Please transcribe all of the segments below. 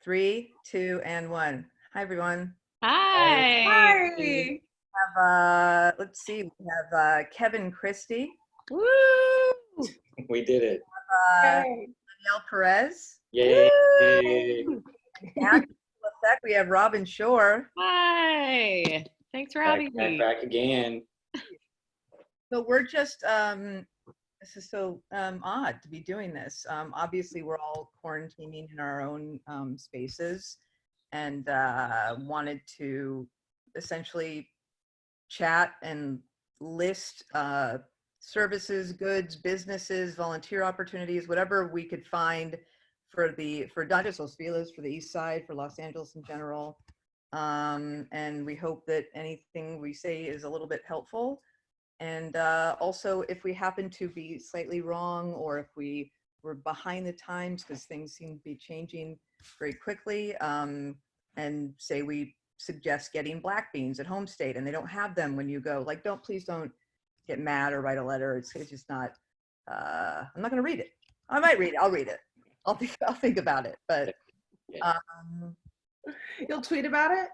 3, 2, and 1. Hi, everyone. Hi. Hi. Let's see. We have Kevin Christy. Woo! We did it. Danielle Perez. Yay. And we have Robin Shorr. Hi. Thanks for having me. Back again. So we're just, this is so odd to be doing this. Obviously, we're all quarantining in our own spaces and wanted to essentially chat and list services, goods, businesses, volunteer opportunities, whatever we could find for not just Los Feliz, for the East Side, for Los Angeles in general. And we hope that anything we say is a little bit helpful. And also, if we happen to be slightly wrong, or if we're behind the times because things seem to be changing very quickly, and say we suggest getting black beans at Home State and they don't have them when you go, like, please don't get mad or write a letter. It's just not, I'm not going to read it. I might read it. I'll read it. I'll think about it. But you'll tweet about it?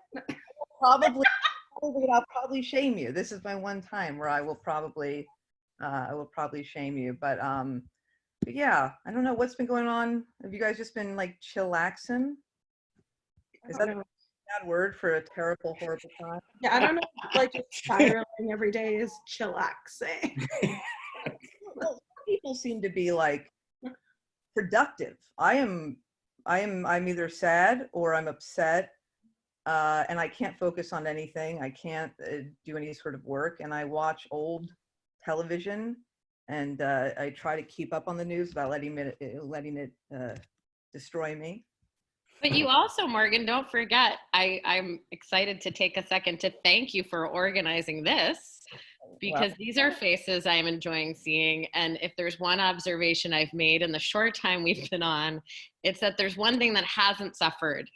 I'll probably shame you. This is my one time where I will probably shame you. But yeah, I don't know what's been going on. Have you guys just been like chillaxing? Is that a bad word for a terrible, horrible time? Yeah, I don't know. Like just spiraling every day is chillaxing. Well, people seem to be like productive. I'm either sad or I'm upset. And I can't focus on anything. I can't do any sort of work. And I watch old television, and I try to keep up on the news without letting it destroy me. But you also, Morgan, don't forget, I'm excited to take a second to thank you for organizing this, because these are faces I am enjoying seeing. And if there's one observation I've made in the short time we've been on, it's that there's one thing that hasn't suffered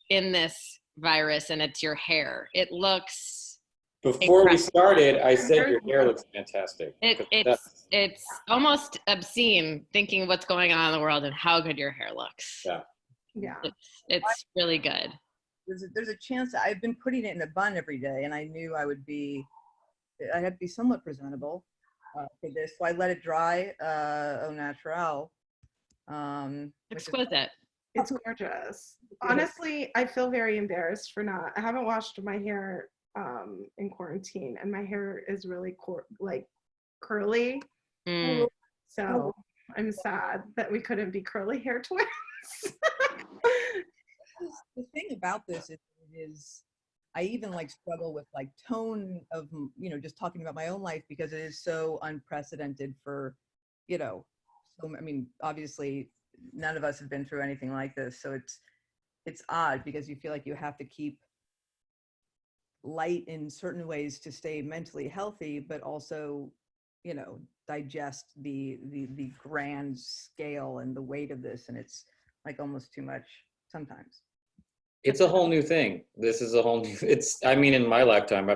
in this virus, and it's your hair. It looks Before incredible. we started, I said your hair looks fantastic. It's almost obscene thinking what's going on in the world and how good your hair looks. Yeah. It's really good. There's a chance. I've been putting it in a bun every day, and I knew I had to be somewhat presentable for this. So I let it dry au naturel. Exquisite. It's gorgeous. Honestly, I feel very embarrassed for I haven't washed my hair in quarantine, and my hair is really curly. So I'm sad that we couldn't be curly hair twins. The thing about this is I even struggle with tone of, just talking about my own life, because it is so unprecedented for, obviously none of us have been through anything like this. So it's odd because you feel like you have to keep light in certain ways to stay mentally healthy, but also, digest the grand scale and the weight of this. And it's almost too much sometimes. It's a whole new thing. This is a whole new, in my lifetime,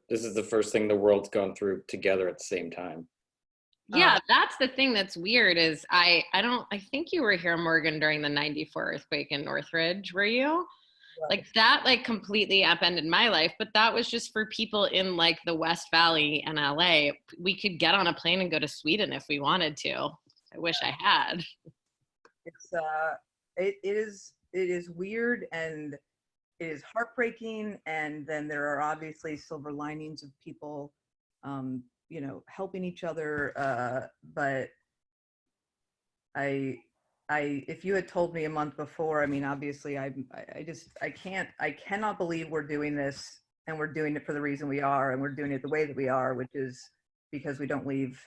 this is the first thing the world's gone through together at the same time. Yeah, that's the thing that's weird is I think you were here, Morgan, during the 94 earthquake in Northridge, were you? Right. That completely upended my life, but that was just for people in the West Valley and LA. We could get on a plane and go to Sweden if we wanted to. I wish I had. It is weird, and it is heartbreaking, and then there are obviously silver linings of people helping each other, but if you had told me a month before, obviously I cannot believe we're doing this, and we're doing it for the reason we are, and we're doing it the way that we are, which is because we don't leave.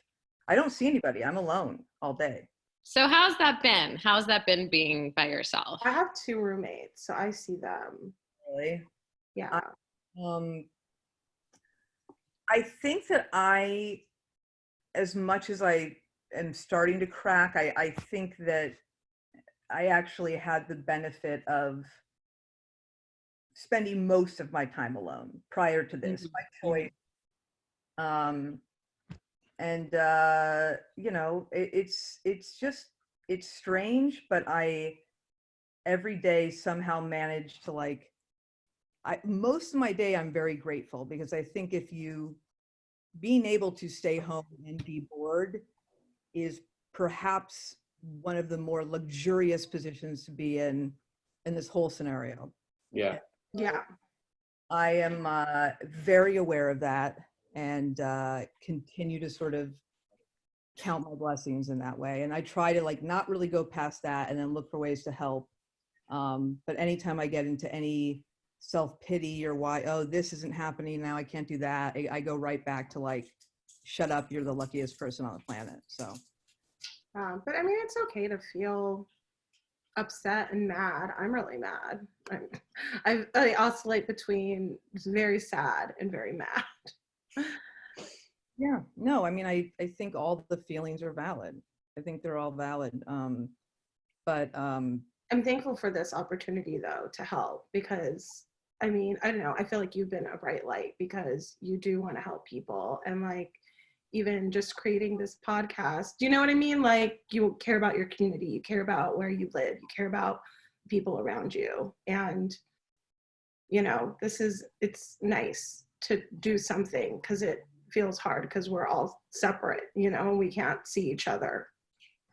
I don't see anybody. I'm alone all day. So how's that been? How's that been being by yourself? I have 2 roommates, so I see them. Really? Yeah. I think that as much as I am starting to crack, I think that I actually had the benefit of spending most of my time alone prior to this, by choice. And it's strange, but every day somehow manage to like, most of my day I'm very grateful, because I think being able to stay home and be bored is perhaps one of the more luxurious positions to be in this whole scenario. Yeah. Yeah. I am very aware of that, and continue to sort of count my blessings in that way. And I try to like not really go past that and then look for ways to help. But anytime I get into any self-pity or why, oh, this isn't happening now, I can't do that, I go right back to like, shut up, you're the luckiest person on the planet. So But I mean, it's okay to feel upset and mad. I'm really mad. I oscillate between very sad and very mad. yeah, no, I mean, I think all the feelings are valid. I think they're all valid. But I'm thankful for this opportunity though to help, because I mean, I don't know, I feel like you've been a bright light because you do want to help people, and like even just creating this podcast, you know what I mean? Like you care about your community, you care about where you live, you care about people around you. And, you know, it's nice to do something because it feels hard because we're all separate, you know, and we can't see each other.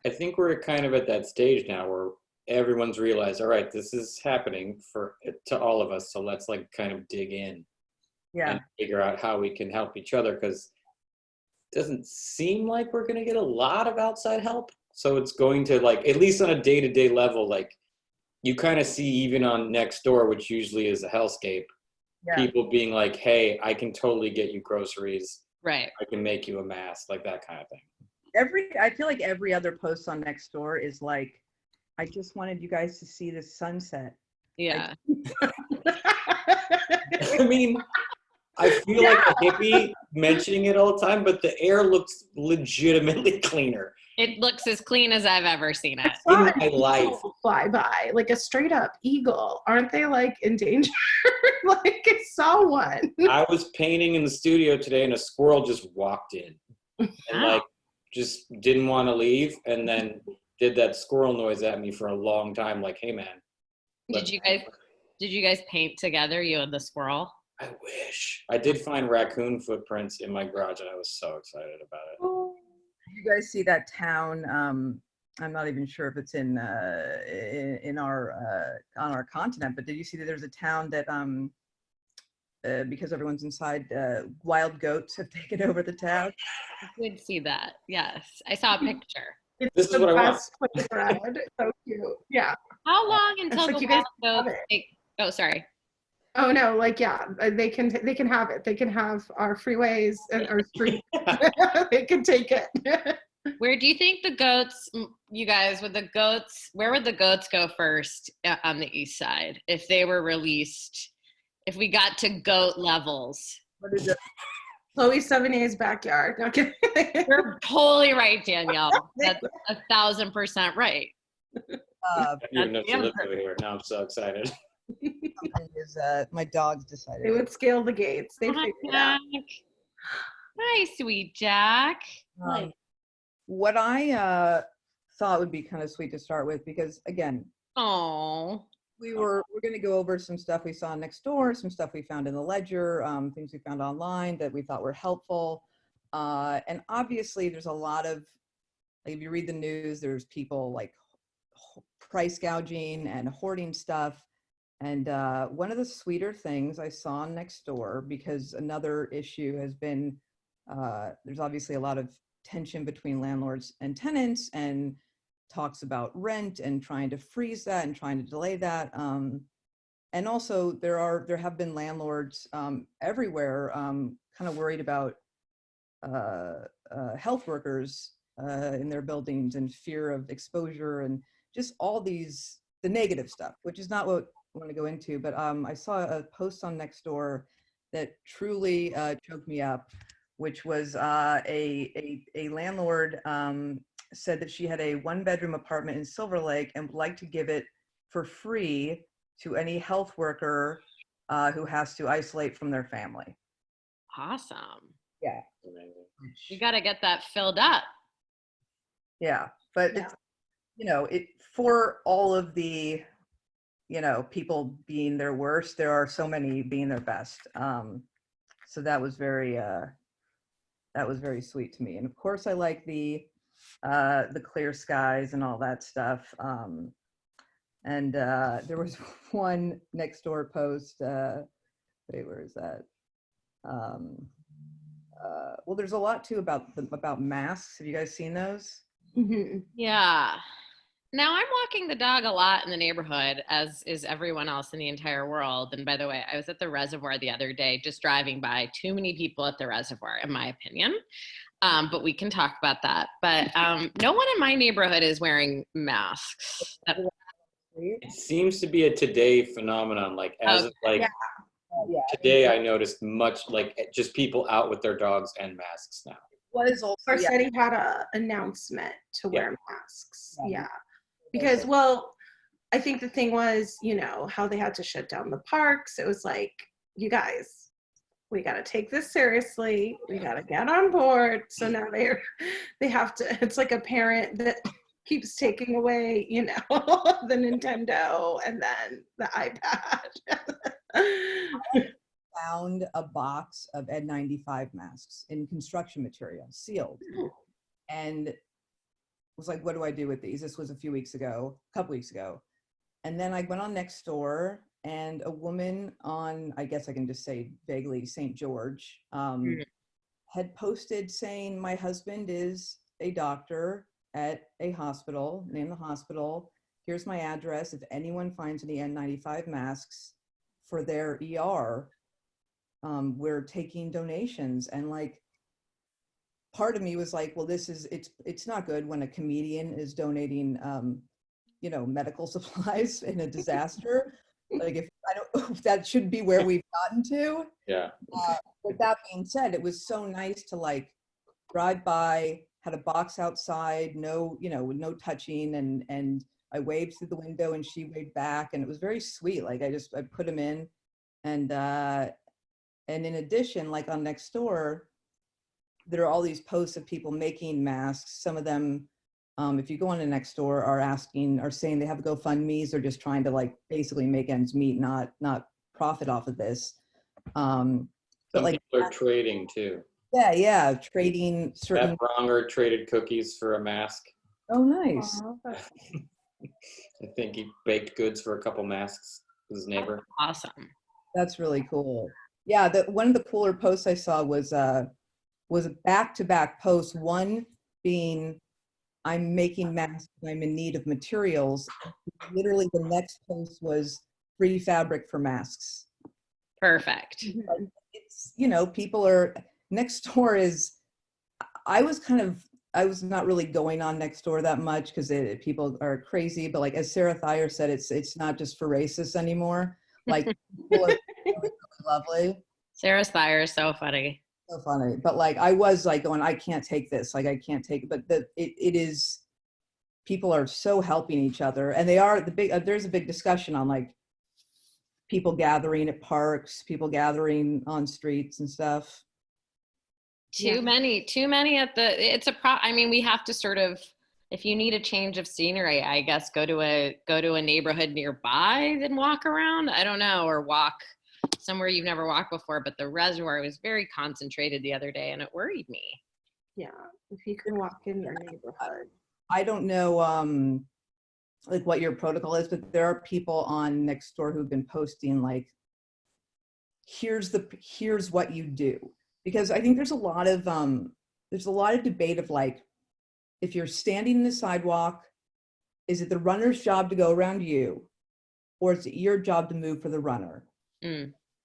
I think we're kind of at that stage now where everyone's realized, all right, this is happening to all of us. So let's like kind of dig in and figure out how we can help each other, because doesn't seem like we're going to get a lot of outside help. So it's going to like, at least on a day-to-day level, like you kind of see even on Nextdoor, which usually is a hellscape, people being like, hey, I can totally get you groceries. Right. I can make you a mask, like that kind of thing. I feel like every other post on Nextdoor is like, I just wanted you guys to see the sunset. Yeah. I mean, I feel like a hippie mentioning it all the time, but the air looks legitimately cleaner. It looks as clean as I've ever seen it. In my life. Fly by, like a straight up eagle. Aren't they like in danger? Like I saw one. I was painting in the studio today and a squirrel just walked in and like just didn't want to leave, and then did that squirrel noise at me for a long time, like, hey man. Did you guys paint together, you and the squirrel? I wish. I did find raccoon footprints in my garage and I was so excited about it. You guys see that town? I'm not even sure if it's in our on our continent, but did you see that there's a town that because everyone's inside, wild goats have taken over the town? I did see that. Yes, I saw a picture. This is what I want. So cute. Yeah. How long until like the you guys wild have goats it. Oh, sorry. Oh no, like yeah, they can have it. They can have our freeways and our streets. They can take it. Where do you think the goats, you guys, where would the goats go first on the east side if they were released, if we got to goat levels? What is it? Chloe Sevigny's backyard. No, kidding. You're totally right, Danielle. That's 1,000% right. You have no to live over here. Now I'm so excited. My dogs decided. They would scale the gates. They figured it out. Hi, sweet Jack. What I thought would be kind of sweet to start with, because again, we're going to go over some stuff we saw next door, some stuff we found in the ledger, things we found online that we thought were helpful. And obviously there's a lot of, like, if you read the news, there's people like price gouging and hoarding stuff. And one of the sweeter things I saw next door, because another issue has been, there's obviously a lot of tension between landlords and tenants, and talks about rent and trying to freeze that and trying to delay that. And also there have been landlords everywhere kind of worried about health workers in their buildings and fear of exposure and just all the negative stuff, which is not what I want to go into. But I saw a post on Nextdoor that truly choked me up, which was a landlord said that she had a 1-bedroom apartment in Silver Lake and would like to give it for free to any health worker who has to isolate from their family. Awesome. Yeah. You got to get that filled up. Yeah. But, It's, for all of the people being their worst. There are so many being their best. So that was very sweet to me. And of course I like the clear skies and all that stuff. And there was one next door post. Wait, where is that? Well, there's a lot too about masks. Have you guys seen those? Mhm. Yeah. Now I'm walking the dog a lot in the neighborhood, as is everyone else in the entire world. And by the way, I was at the reservoir the other day, just driving by. Too many people at the reservoir, in my opinion. But we can talk about that. But no one in my neighborhood is wearing masks. It seems to be a today phenomenon. Like as of like Yeah. today, I noticed much like just people out with their dogs and masks now. What is also Or said he had a announcement to wear masks. Yeah. Yeah. Because, well, I think the thing was, how they had to shut down the parks. It was like, you guys, we got to take this seriously. We got to get on board. So now they have to, it's like a parent that keeps taking away, the Nintendo and then the iPad. found a box of N95 masks in construction material, sealed, and was like, what do I do with these? This was a couple weeks ago. And then I went on Nextdoor, and a woman on, I guess I can just say vaguely, St. George, had posted saying, my husband is a doctor at a hospital, name the hospital. Here's my address. If anyone finds any N95 masks for their ER, we're taking donations. And like, part of me was like, well, it's not good when a comedian is donating, medical supplies in a disaster. Like, if that should be where we've gotten to. Yeah. With that being said, it was so nice to like drive by, had a box outside, with no touching, and I waved through the window and she waved back, and it was very sweet. Like I put them in, and in addition, like on Nextdoor, there are all these posts of people making masks. Some of them, if you go on to Nextdoor, are saying they have GoFundMe's. They're just trying to like basically make ends meet, not profit off of this. But like people are trading too. Yeah, trading certain. That Bronger traded cookies for a mask. Oh, nice. I think he baked goods for a couple masks with his neighbor. Awesome. That's really cool. Yeah, one of the cooler posts I saw was a back-to-back post. One being, I'm making masks, I'm in need of materials. Literally the next post was free fabric for masks. Perfect. It's, people are, Nextdoor is, I was not really going on Nextdoor that much because people are crazy, but like as Sarah Thayer said, it's not just for racists anymore. Like people are really lovely. Sarah Thayer is so funny. So funny. But like I was like going, I can't take this. Like I can't take it. But it is, people are so helping each other, and they are there's a big discussion on like people gathering at parks, people gathering on streets and stuff. Too many I mean, we have to sort of, if you need a change of scenery, I guess go to a neighborhood nearby than walk around. I don't know, or walk somewhere you've never walked before. But the reservoir was very concentrated the other day, and it worried me. Yeah, if you can walk in your neighborhood. I don't know like what your protocol is, but there are people on Nextdoor who've been posting like, here's what you do. Because I think there's a lot of debate of like, if you're standing in the sidewalk, is it the runner's job to go around you, or is it your job to move for the runner?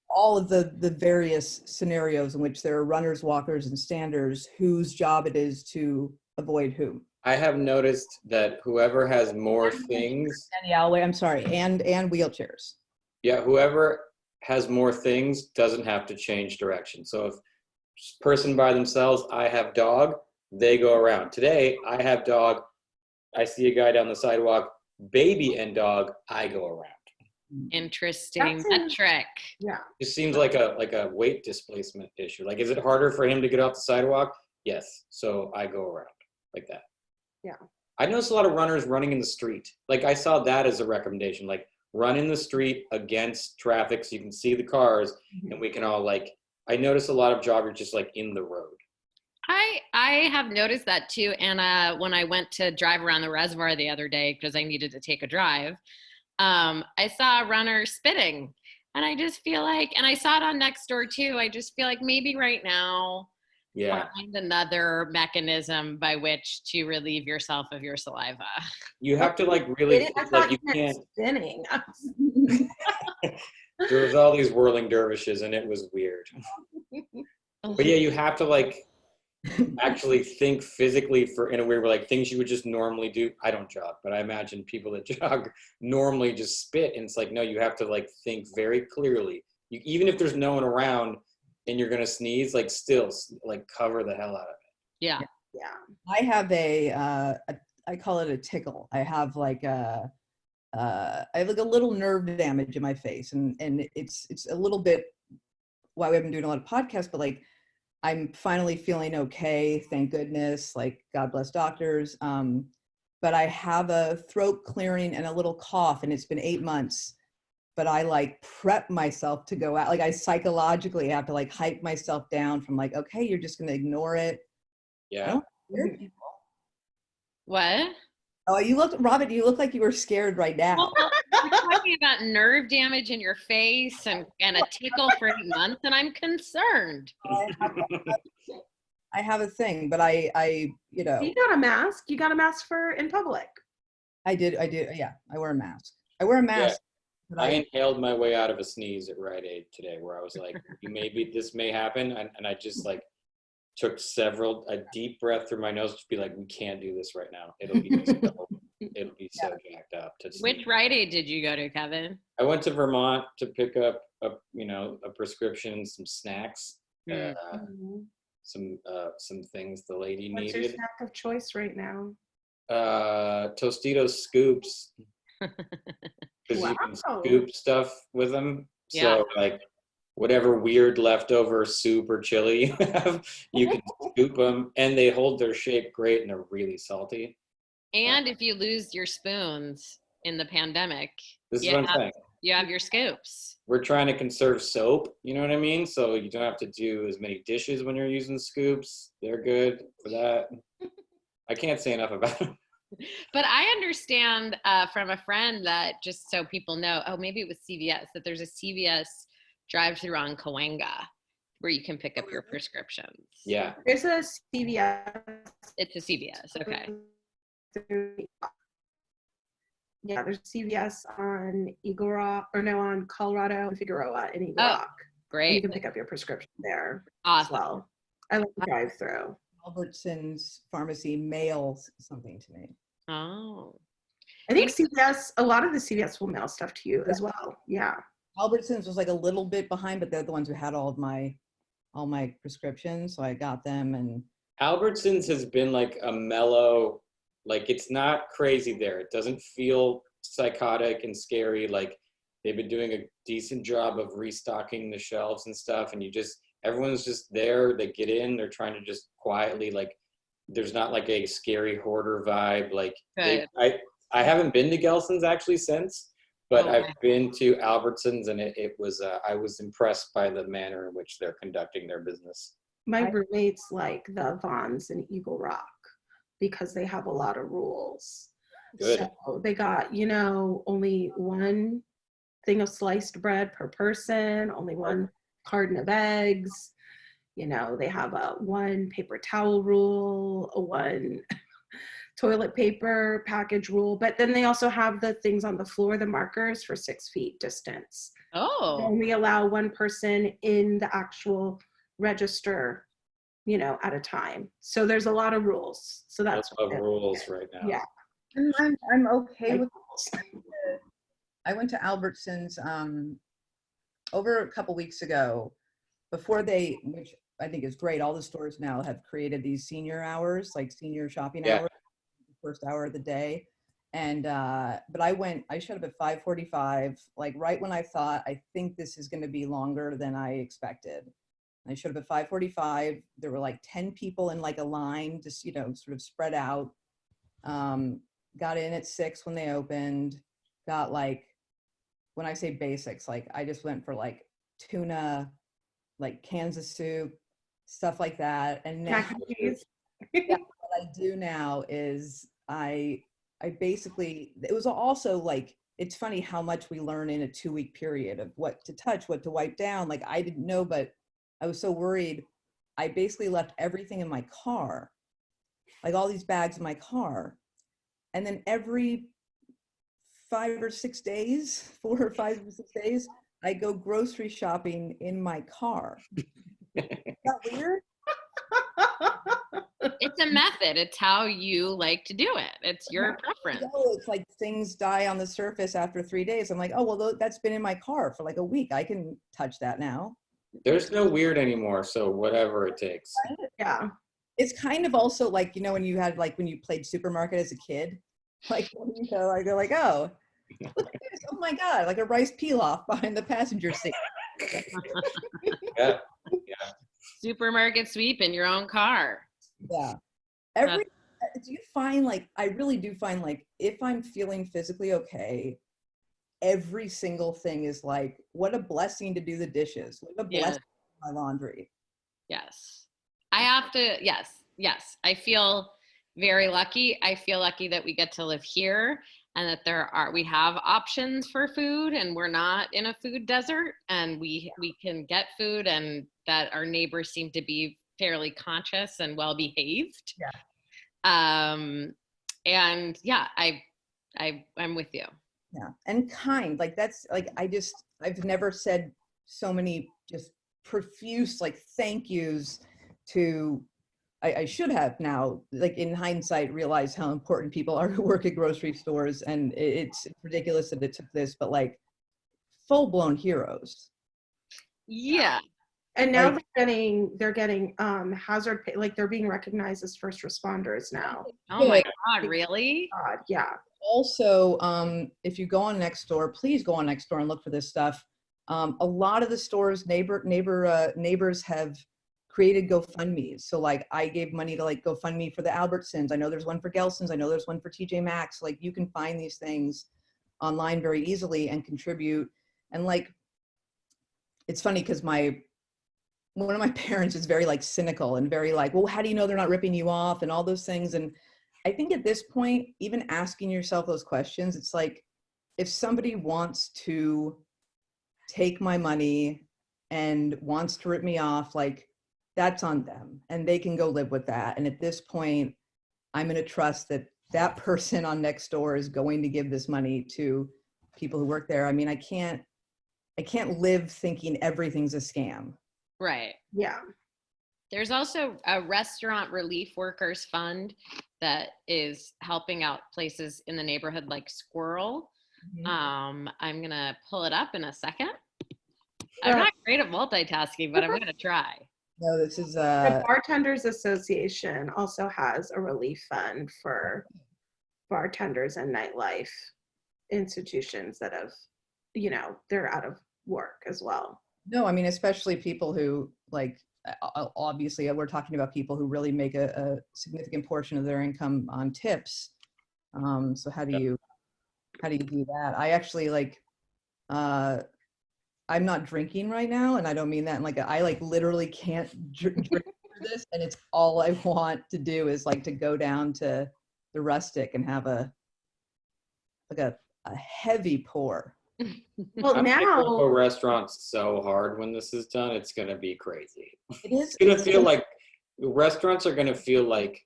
All of the various scenarios in which there are runners, walkers, and standers, whose job it is to avoid whom. I have noticed that whoever has more things. Danielle, I'm sorry, and wheelchairs. Yeah, whoever has more things doesn't have to change direction. So if person by themselves, I have dog, they go around. Today, I have dog, I see a guy down the sidewalk, baby and dog, I go around. Interesting metric. Yeah. It seems like a weight displacement issue. Like, is it harder for him to get off the sidewalk? Yes. So I go around like that. Yeah. I noticed a lot of runners running in the street. Like I saw that as a recommendation. Like run in the street against traffic so you can see the cars, and we can all like, I notice a lot of joggers just like in the road. I have noticed that too, Anna, when I went to drive around the reservoir the other day because I needed to take a drive. I saw a runner spitting, and I just feel like, and I saw it on Nextdoor too. I just feel like maybe right now, find another mechanism by which to relieve yourself of your saliva. You have to like really, like you can't. Spinning. There was all these whirling dervishes, and it was weird. But yeah, you have to like actually think physically in a weird way, like things you would just normally do. I don't jog, but I imagine people that jog normally just spit, and it's like, no, you have to like think very clearly. Even if there's no one around and you're gonna sneeze, like still like cover the hell out of it. Yeah. I have I call it a tickle. I have like a little nerve damage in my face, and it's a little bit why we haven't been doing a lot of podcasts, but like I'm finally feeling okay, thank goodness, like God bless doctors. But I have a throat clearing and a little cough, and it's been 8 months, but I like prep myself to go out. Like I psychologically have to like hype myself down from like, okay, you're just going to ignore it. Yeah. I don't scare people. What? Oh, Robin, you look like you were scared right now. Well, we're talking about nerve damage in your face and a tickle for 8 months, and I'm concerned. I have a thing, but I You got a mask. You got a mask for in public. I do. Yeah, I wear a mask. I wear a mask. Yeah. I inhaled my way out of a sneeze at Rite Aid today, where I was like, this may happen, and I just like took a deep breath through my nose to be like, we can't do this right now. It'll be so jacked up. Which Rite Aid did you go to, Kevin? I went to Vermont to pick up a prescription, some snacks, some things the lady needed. What's your snack of choice right now? Tostitos scoops. Because you can scoop stuff with them. So like whatever weird leftover soup or chili you have, you can scoop them, and they hold their shape great, and they're really salty. And if you lose your spoons in the pandemic, this is what I'm saying. You have your scoops. We're trying to conserve soap, you know what I mean? So you don't have to do as many dishes when you're using scoops. They're good for that. I can't say enough about them. But I understand from a friend that, just so people know, maybe it was CVS, that there's a CVS drive-through on Cahuenga where you can pick up your prescriptions. Yeah. There's a CVS. It's a CVS, okay. Yeah, there's CVS on Eagle Rock, on Colorado and Figueroa in Eagle Rock. Great. You can pick up your prescription there as well. I like the drive-through. Albertsons pharmacy mails something to me. Oh. I think CVS, a lot of the CVS will mail stuff to you as well. Yeah. Albertsons was like a little bit behind, but they're the ones who had all my prescriptions, so I got them. And Albertsons has been like a mellow, like it's not crazy there. It doesn't feel psychotic and scary. Like they've been doing a decent job of restocking the shelves and stuff, and everyone's just there. They get in, they're trying to just quietly, like there's not like a scary hoarder vibe. Like I haven't been to Gelson's actually since, but I've been to Albertsons, and it was I was impressed by the manner in which they're conducting their business. My roommates like the Vons in Eagle Rock because they have a lot of rules. Good. So they got, only one thing of sliced bread per person, only one carton of eggs. They have a one paper towel rule, a one toilet paper package rule, but then they also have the things on the floor, the markers for 6 feet distance. Oh. And we allow one person in the actual register, at a time. So there's a lot of rules. So that's rules right now. Yeah. I'm okay with I went to Albertsons over a couple weeks ago, before which I think is great. All the stores now have created these senior hours, like senior shopping hours, the first hour of the day. And but I showed up at 5:45, like right when I thought, I think this is going to be longer than I expected. I showed up at 5:45. There were like 10 people in like a line, just sort of spread out. Got in at 6 when they opened. Got like when I say basics, like I just went for like tuna, like cans of soup, stuff like that. And now yeah, what I do now is I basically, it was also like, it's funny how much we learn in a 2-week period of what to touch, what to wipe down. Like I didn't know, but I was so worried. I basically left everything in my car, like all these bags in my car. And then every 5 or 6 days, 4 or 5 or 6 days, I go grocery shopping in my car. Is that weird? It's a method. It's how you like to do it. It's your preference. It's like things die on the surface after 3 days. I'm like, oh, well, that's been in my car for like a week. I can touch that now. There's no weird anymore, so whatever it takes. Yeah. It's kind of also like, you know, when you had like, when you played supermarket as a kid, like, you know, I go like, oh, look at this. Oh my God, like a rice pilaf behind the passenger seat. Yeah. Supermarket sweep in your own car. Yeah. Do you find like, I really do find like, if I'm feeling physically okay, every single thing is like, what a blessing to do the dishes. What a blessing to do my laundry. Yes. I have to, yes. I feel very lucky. I feel lucky that we get to live here and that we have options for food and we're not in a food desert and we can get food and that our neighbors seem to be fairly conscious and well behaved. Yeah. And yeah, I'm with you. Yeah. And kind, like that's like, I've never said so many just profuse like thank yous to, I should have now, like in hindsight, realized how important people are who work at grocery stores. And it's ridiculous that it took this, but like full blown heroes. Yeah. And now Like, they're getting hazard pay, like they're being recognized as first responders now. Oh my God, really? God, yeah. Also, if you go on Nextdoor, please go on Nextdoor and look for this stuff. A lot of the stores, neighbors have created GoFundMes. So like I gave money to like GoFundMe for the Albertsons. I know there's one for Gelson's. I know there's one for TJ Maxx. Like you can find these things online very easily and contribute. And like, it's funny because one of my parents is very like cynical and very like, well, how do you know they're not ripping you off and all those things? And I think at this point, even asking yourself those questions, it's like, if somebody wants to take my money and wants to rip me off, like that's on them and they can go live with that. And at this point, I'm going to trust that that person on Nextdoor is going to give this money to people who work there. I mean, I can't live thinking everything's a scam. Right. Yeah. There's also a restaurant relief workers fund that is helping out places in the neighborhood like Squirrel. Mm-hmm. I'm going to pull it up in a second. I'm not great at multitasking, but I'm going to try. No, this is The Bartenders Association also has a relief fund for bartenders and nightlife institutions that have, you know, they're out of work as well. No, I mean, especially people who like, obviously we're talking about people who really make a significant portion of their income on tips. So how do you do that? I actually like, I'm not drinking right now. And I don't mean that. And like, I like literally can't drink for this. And it's all I want to do is like to go down to the Rustic and have a heavy pour. Well, I'm now gonna go to restaurants so hard when this is done, it's gonna be crazy. It is. It's gonna feel like restaurants are gonna feel like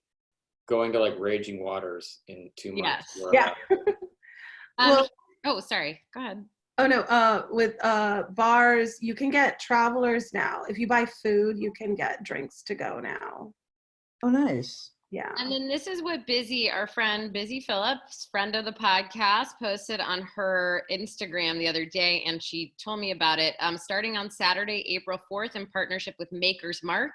going to like Raging Waters in 2 months. Yes. Yeah. Well, oh, sorry. Go ahead. Oh no, with bars, you can get travelers now. If you buy food, you can get drinks to go now. Oh, nice. Yeah. And then this is what our friend Busy Phillips, friend of the podcast, posted on her Instagram the other day, and she told me about it. Starting on Saturday, April 4th, in partnership with Maker's Mark,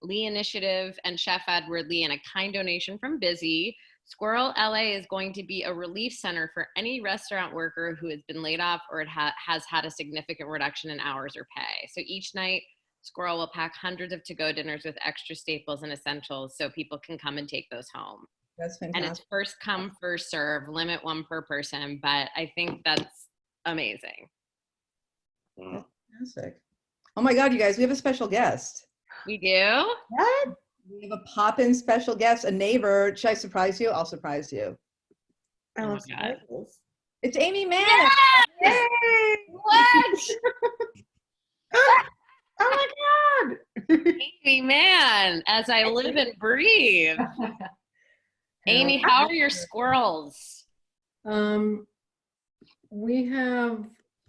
Lee Initiative, and Chef Edward Lee, and a kind donation from Busy, Squirrel LA is going to be a relief center for any restaurant worker who has been laid off or has had a significant reduction in hours or pay. So each night, Squirrel will pack hundreds of to-go dinners with extra staples and essentials so people can come and take those home. That's fantastic. And it's first come, first serve, limit one per person. But I think that's amazing. Fantastic. Oh my God, you guys, we have a special guest. We do? What? We have a pop-in special guest, a neighbor. Should I surprise you? I'll surprise you. I Oh love my God. surprises. It's Amy Mann. Yes! Yay! What? Oh my God! Amy, man, as I live and breathe. Amy, how are your squirrels? We have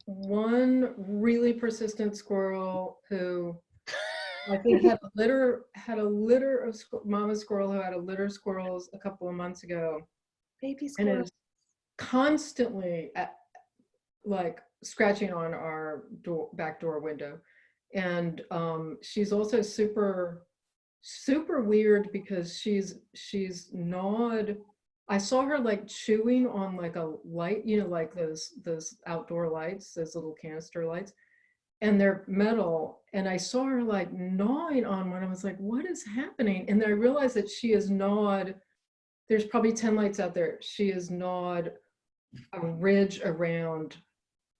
one really persistent squirrel who I think had a litter of mama squirrel who had a litter of squirrels a couple of months ago, Baby and squirrel. is constantly like scratching on our back door window. And she's also super weird because she's gnawed. I saw her like chewing on like a light, you know, like those outdoor lights, those little canister lights, and they're metal. And I saw her like gnawing on one. I was like, what is happening? And then I realized that she is gnawed. There's probably 10 lights out there. She is gnawed a ridge around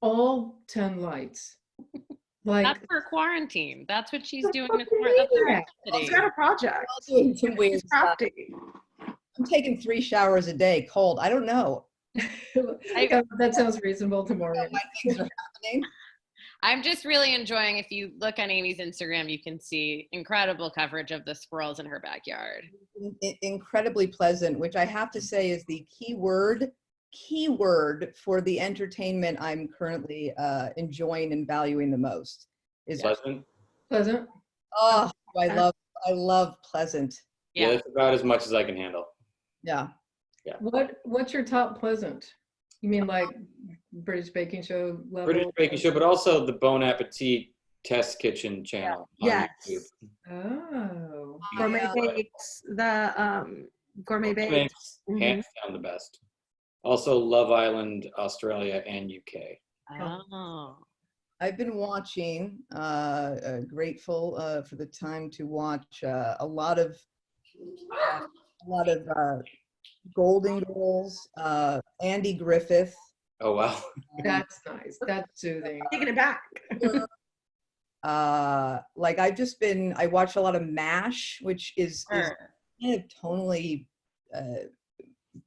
all 10 lights. Like, That's her quarantine. That's what she's doing to quarantine. She's got a project. I'm doing some weird She's stuff. crafty. I'm taking 3 showers a day, cold. I don't know. That sounds reasonable to Morgan. Why things are happening. I'm just really enjoying, if you look on Amy's Instagram, you can see incredible coverage of the squirrels in her backyard. Incredibly pleasant, which I have to say is the key word for the entertainment I'm currently enjoying and valuing the most. Is Pleasant. oh, I love pleasant. Yeah, that's about as much as I can handle. Yeah. What's your top pleasant? You mean like British Baking Show level? British Baking Show, but also the Bon Appetit Test Kitchen channel. On Yes. YouTube. Oh. Gourmet Bakes. The Gourmet Bakes. Thanks. Hands down the best. Also Love Island, Australia, and UK. Oh. I've been watching, grateful for the time to watch a lot of Golden Girls, Andy Griffith. Oh, wow. That's nice. That's soothing. Taking it back. Like I watch a lot of MASH, which is kind of tonally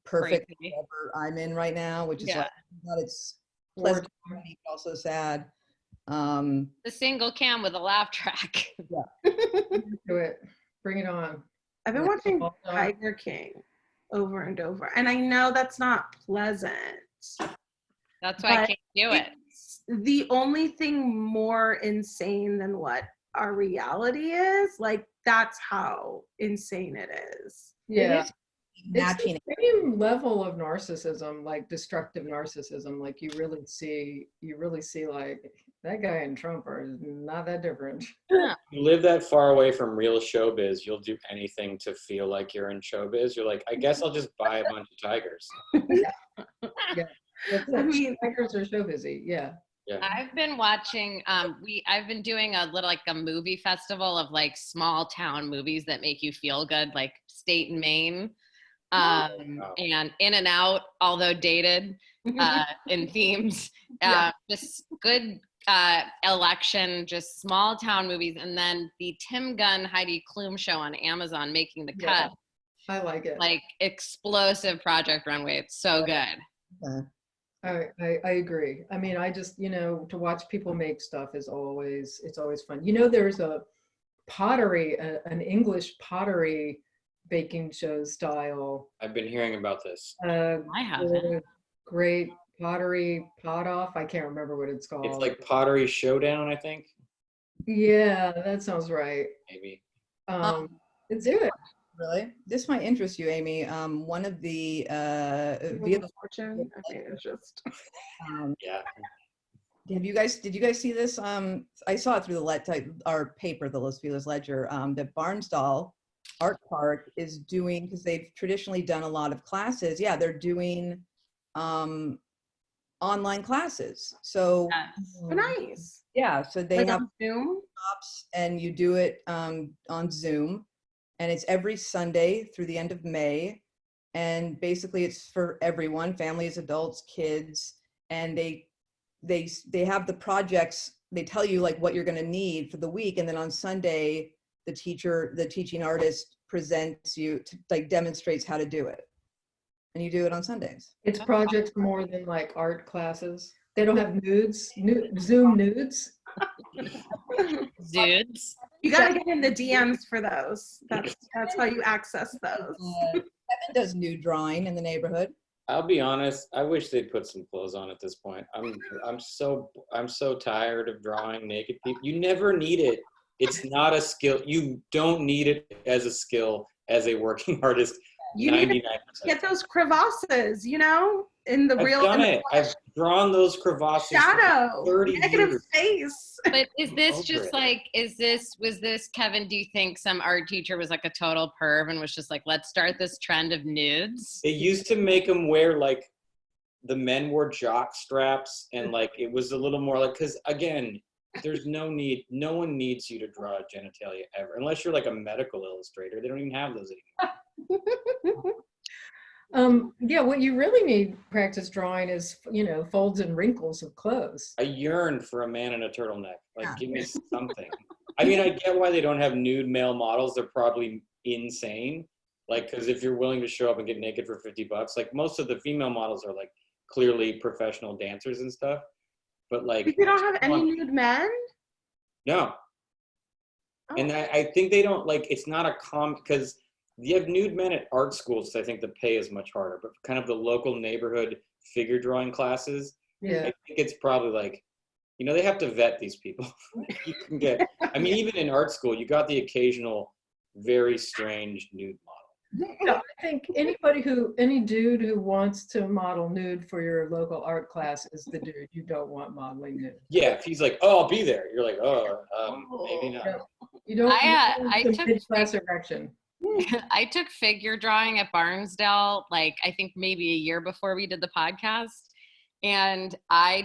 perfect Crazy. whatever I'm in right now, which is Yeah. like, but it's pleasant, but also sad. The single cam with a laugh track. Do it. Bring it on. I've been watching Tiger King over and over. And I know that's not pleasant. That's why I can't do it. It's the only thing more insane than what our reality is. Like, that's how insane it is. Yeah. It's Matching. the same level of narcissism, like destructive narcissism. Like you really see like that guy and Trump are not that different. You live that far away from real showbiz, you'll do anything to feel like you're in showbiz. You're like, I guess I'll just buy a bunch of tigers. I mean, tigers are so busy. Yeah. I've been watching, I've been doing a movie festival of like small town movies that make you feel good, like State and Maine. And In and Out, although dated in themes, just good election, just small town movies. And then the Tim Gunn, Heidi Klum show on Amazon, Making the Cut. I like it. Like explosive Project Runway. It's so good. I agree. I mean, I just, to watch people make stuff it's always fun. There's a pottery, an English pottery baking show style. I've been hearing about this. I haven't. Great pottery pot off. I can't remember what it's called. It's like Pottery Showdown, I think. Yeah, that sounds right. Maybe. Let's do it. Really? This might interest you, Amy. One of the Via the Fortune. I mean, it's just. Yeah. Did you guys see this? I saw it through our paper, the Los Feliz Ledger, that Barnsdall Art Park is doing, because they've traditionally done a lot of classes. Yeah, they're doing online classes. So Nice. yeah, so they Like have on Zoom? workshops, and you do it on Zoom, and it's every Sunday through the end of May, and basically it's for everyone, families, adults, kids, and they they have the projects, they tell you like what you're going to need for the week, and then on Sunday the teaching artist presents you to, like, demonstrates how to do it, and you do it on Sundays. It's projects more than like art classes. They don't have nudes, Zoom nudes. Dudes. You gotta get in the DMs for those. That's how you access those. Kevin does nude drawing in the neighborhood. I'll be honest, I wish they'd put some clothes on at this point. I'm so tired of drawing naked people. You never need it. It's not a skill. You don't need it as a skill as a working artist. You need 99%. to get those crevasses, you know, in the real. I've done it. I've drawn those crevasses. Shadow. For 30 Negative years. space. But is this Over just it. like, was this, Kevin, do you think some art teacher was like a total perv and was just like, let's start this trend of nudes? They used to make them wear like, the men wore jock straps, and like it was a little more like, because again, there's no one needs you to draw genitalia ever, unless you're like a medical illustrator. They don't even have those anymore. Yeah, what you really need practice drawing is, you know, folds and wrinkles of clothes. I yearn for a man in a turtleneck. Like, give me something. I mean, I get why they don't have nude male models. They're probably insane. Like, because if you're willing to show up and get naked for $50, like most of the female models are like clearly professional dancers and stuff. But like, You don't have any nude men? no. Oh. And I think they don't, like, it's not a because you have nude men at art schools, so I think the pay is much harder. But kind of the local neighborhood figure drawing classes, Yeah. I think it's probably like, you know, they have to vet these people. You can get, I mean, even in art school, you got the occasional very strange nude model. No, I think any dude who wants to model nude for your local art class is the dude you don't want modeling nude. Yeah, if he's like, oh, I'll be there, you're like, maybe not. You don't. I took class erection. I took figure drawing at Barnesdale, like I think maybe a year before we did the podcast. And I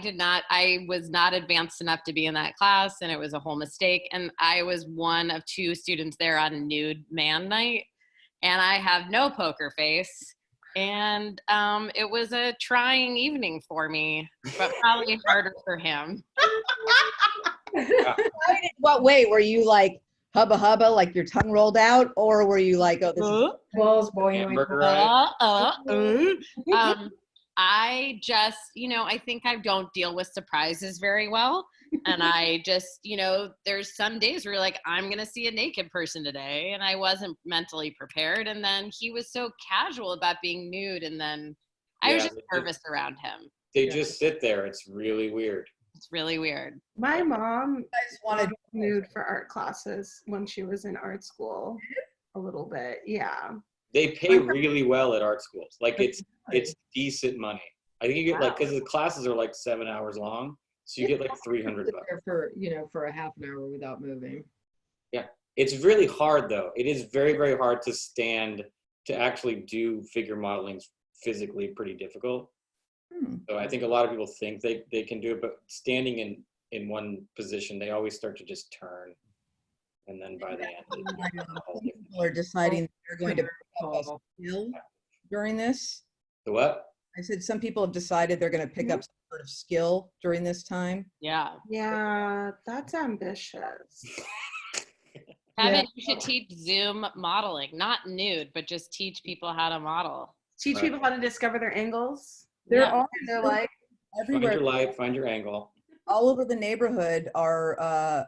was not advanced enough to be in that class, and it was a whole mistake. And I was one of 2 students there on nude man night, and I have no poker face. And it was a trying evening for me, but probably harder for him. What way? Were you like hubba hubba, like your tongue rolled out, or were you like, oh, this is Balls boing. Hamburger ride? I just, you know, I think I don't deal with surprises very well. And I just, you know, there's some days where you're like, I'm going to see a naked person today. And I wasn't mentally prepared. And then he was so casual about being nude. And then I was just nervous around him. They just sit there. It's really weird. It's really weird. My mom guys wanted nude for art classes when she was in art school. A little bit, yeah. They pay really well at art schools. Like it's decent money. I think you get like, because the classes are like 7 hours long, so you get like $300. For a half an hour without moving. Yeah, it's really hard though. It is very, very hard to actually do figure modeling. Physically pretty difficult. So I think a lot of people think they can do it, but standing in one position, they always start to just turn. And then by the end, people are deciding they're going to pick up a skill during this. the what? I said some people have decided they're going to pick up some sort of skill during this time. Yeah. Yeah, that's ambitious. Kevin, you should teach Zoom modeling, not nude, but just teach people how to model. Teach people how to discover their angles. They're all they're like Find everywhere. your light, find your angle. All over the neighborhood are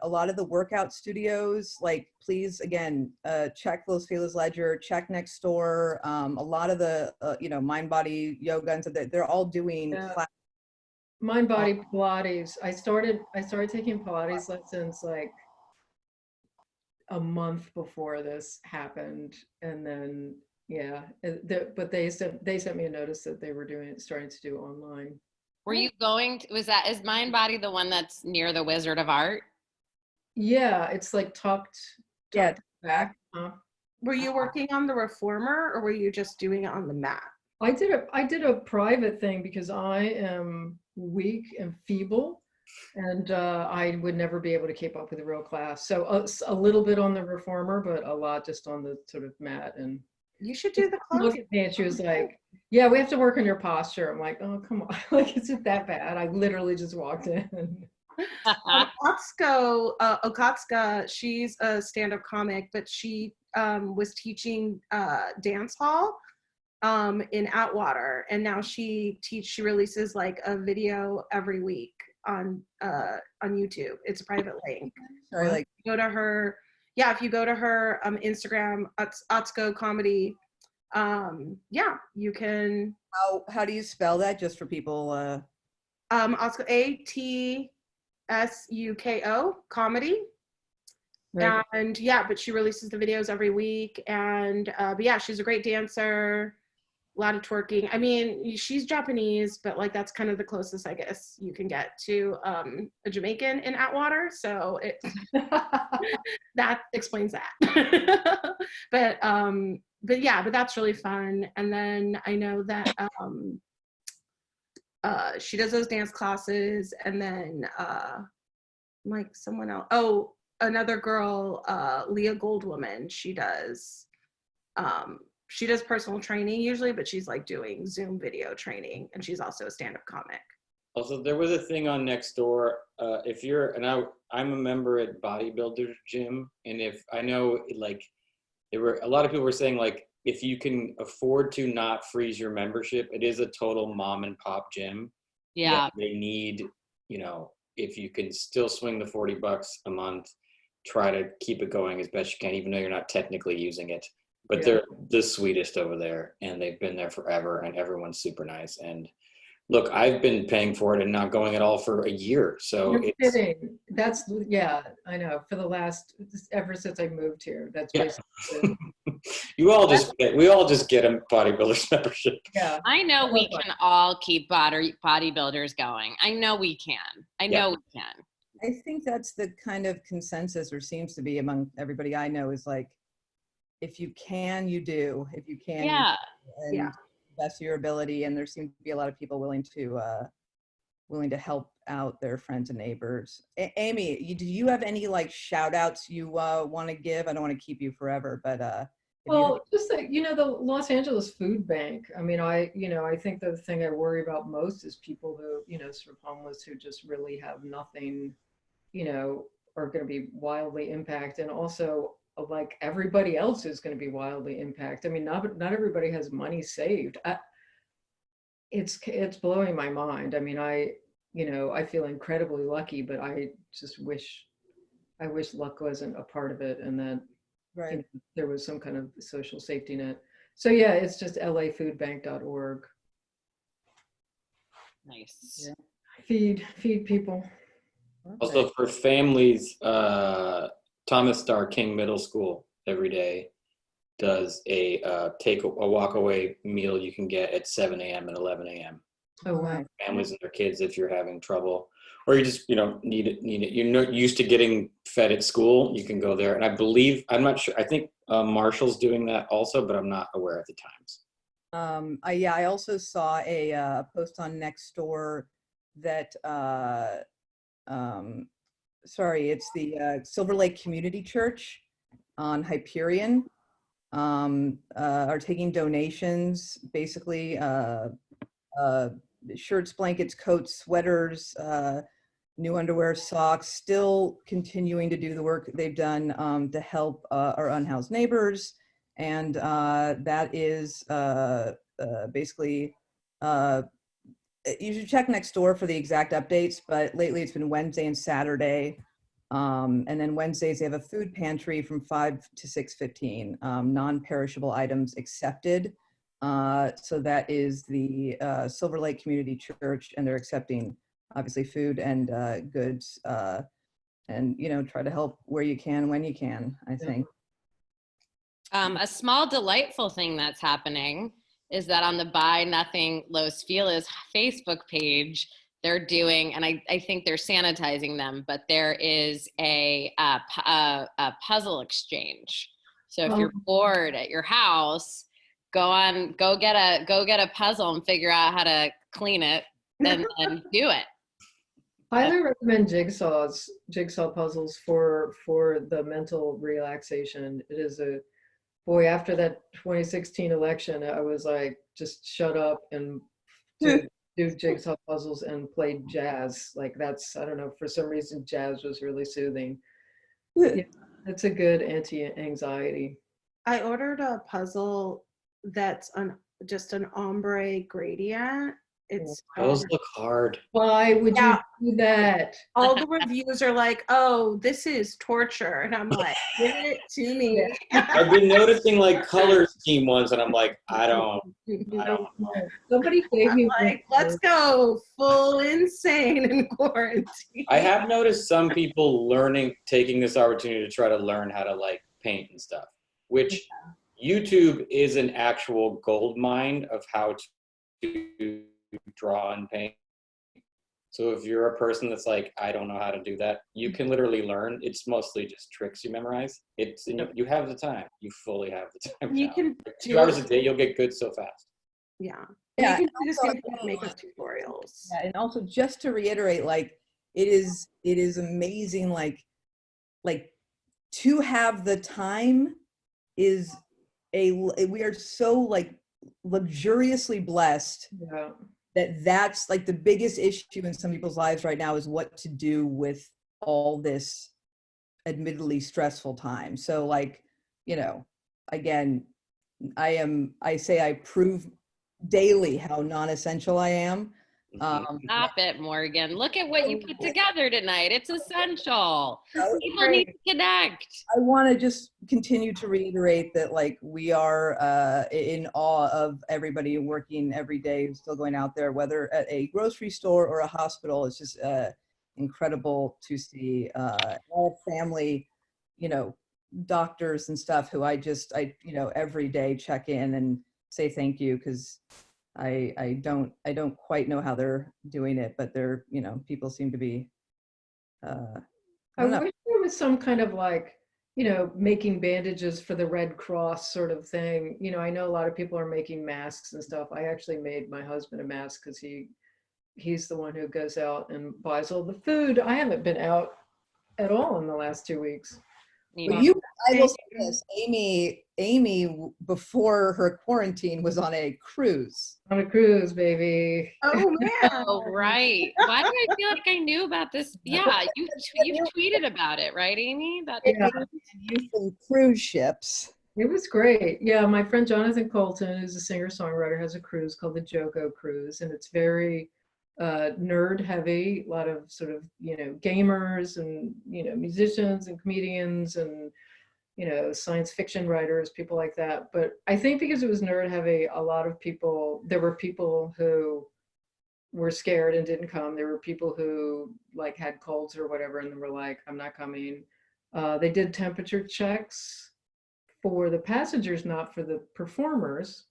a lot of the workout studios. Like, please, again, check Los Feliz Ledger, check next door. A lot of the, Mind Body Yoga, and so they're all doing classes. Mind Body Pilates. I started taking Pilates lessons like a month before this happened, and then but they sent me a notice that they were starting to do online. Were you going to, is Mind Body the one that's near the Wizard of Art? Yeah, it's like tucked back. Were you working on the reformer, or were you just doing it on the mat? I did a private thing because I am weak and feeble, and I would never be able to keep up with a real class. So a little bit on the reformer, but a lot just on the sort of mat. And You should do the Look closet. at me and she was like, yeah, we have to work on your posture. I'm like, oh, come on. Like, is it that bad? I literally just walked in. Okatska, she's a stand-up comic, but she was teaching dance hall in Atwater, and now she releases like a video every week on YouTube. It's a private link. Sorry, like Go to her. Yeah, if you go to her Instagram, Atsko Comedy, yeah, you can. how do you spell that just for people? Atsko, ATSUKO Comedy. Right. And yeah, but she releases the videos every week, and but yeah, she's a great dancer, a lot of twerking. I mean, she's Japanese, but like that's kind of the closest I guess you can get to a Jamaican in Atwater, so it that explains that. But yeah, but that's really fun. And then I know that she does those dance classes, and then like someone else, another girl, Leah Goldwoman, she does personal training usually, but she's like doing Zoom video training, and she's also a stand-up comic. Also, there was a thing on Nextdoor. If you're, I'm a member at Bodybuilder Gym, and if I know, like, there were a lot of people were saying, like, if you can afford to not freeze your membership, it is a total mom and pop gym. Yeah. They need, if you can still swing the $40 a month, try to keep it going as best you can, even though you're not technically using it. But they're the sweetest over there, and they've been there forever, and everyone's super nice. And look, I've been paying for it and not going at all for a year. So You're kidding. That's, yeah, I know. For the last, ever since I moved here, that's basically we all just get a bodybuilder's membership. Yeah. I know we can all keep bodybuilders going. I know we can. I know we can. I think that's the kind of consensus, or seems to be among everybody I know, is like, if you can, you do. If you can, you do, and best of your ability. And there seems to be a lot of people willing to help out their friends and neighbors. Amy, do you have any like shout outs you want to give? I don't want to keep you forever, but well, just like, the Los Angeles Food Bank. I mean, I think the thing I worry about most is people who, sort of homeless, who just really have nothing, are going to be wildly impacted. And also, like, everybody else is going to be wildly impacted. I mean, not everybody has money saved. It's blowing my mind. I mean, I feel incredibly lucky, but I just wish luck wasn't a part of it, and that there was some kind of social safety net. So yeah, it's just lafoodbank.org. Nice. Yeah. Feed people. Also for families, Thomas Starr King Middle School every day does a walk away meal you can get at 7 a.m. and 11 a.m. Oh wow. Families and their kids, if you're having trouble, or you just need it. You're not used to getting fed at school, you can go there. And I believe, I'm not sure, I think Marshall's doing that also, but I'm not aware at the times. I also saw a post on Nextdoor that it's the Silver Lake Community Church on Hyperion, are taking donations, basically shirts, blankets, coats, sweaters, new underwear, socks, still continuing to do the work they've done to help our unhoused neighbors. And that is basically, you should check Nextdoor for the exact updates, but lately it's been Wednesday and Saturday. And then Wednesdays, they have a food pantry from 5 to 6:15, non-perishable items accepted. So that is the Silver Lake Community Church, and they're accepting obviously food and goods, and try to help where you can, when you can, I think. A small delightful thing that's happening is that on the Buy Nothing Los Feliz Facebook page, they're doing, and I think they're sanitizing them, but there is a puzzle exchange. So if you're bored at your house, go get a puzzle and figure out how to clean it, and do it. Highly recommend jigsaw puzzles for the mental relaxation. It is boy, after that 2016 election, I was like, just shut up and do jigsaw puzzles and played jazz. Like that's, I don't know, for some reason, jazz was really soothing. Yeah, it's a good anti-anxiety. I ordered a puzzle that's just an ombre gradient. It's Those look hard. Why would Yeah. you do that? all the reviews are like, "Oh, this is torture," and I'm like, "Give it to me." I've been noticing like color scheme ones, and I'm like, I don't know. Somebody gave me I'm like, let's go full insane in quarantine. I have noticed some people taking this opportunity to try to learn how to like paint and stuff, which YouTube is an actual gold mine of how to draw and paint. So if you're a person that's like, I don't know how to do that, you can literally learn. It's mostly just tricks you memorize. You have the time. You fully have the time. You now. can Like 2 hours a day, you'll get good so fast. Yeah. Yeah, You can do the also, same thing with makeup tutorials. Yeah, and also just to reiterate, like it is amazing, like to have the time is we are so like luxuriously blessed Yeah. that's like the biggest issue in some people's lives right now is what to do with all this admittedly stressful time. So like, again, I say I prove daily how non-essential I am. Stop it, Morgan. Look at what you put together tonight. It's essential. People Great. need to connect. I want to just continue to reiterate that like we are in awe of everybody working every day, still going out there, whether at a grocery store or a hospital. It's just incredible to see all family, doctors and stuff who I every day check in and say thank you, because I don't quite know how they're doing it, but they're, people seem to be, I wish there was some kind of like, making bandages for the Red Cross sort of thing. I know a lot of people are making masks and stuff. I actually made my husband a mask because he's the one who goes out and buys all the food. I haven't been out at all in the last 2 weeks. But I will say this, Amy, before her quarantine, was on a cruise. On a cruise, baby. Oh man. Oh, right. Why do I feel like I knew about this? Yeah, you've tweeted about it, right, Amy? Yeah. Youth and cruise ships. It was great. Yeah, my friend Jonathan Colton, who's a singer-songwriter, has a cruise called the Joko Cruise, and it's very nerd heavy, a lot of sort of, gamers and, musicians and comedians and, science fiction writers, people like that. But I think because it was nerd heavy, there were people who were scared and didn't come. There were people who like had colds or whatever, and they were like, I'm not coming. They did temperature checks for the passengers, not for the performers,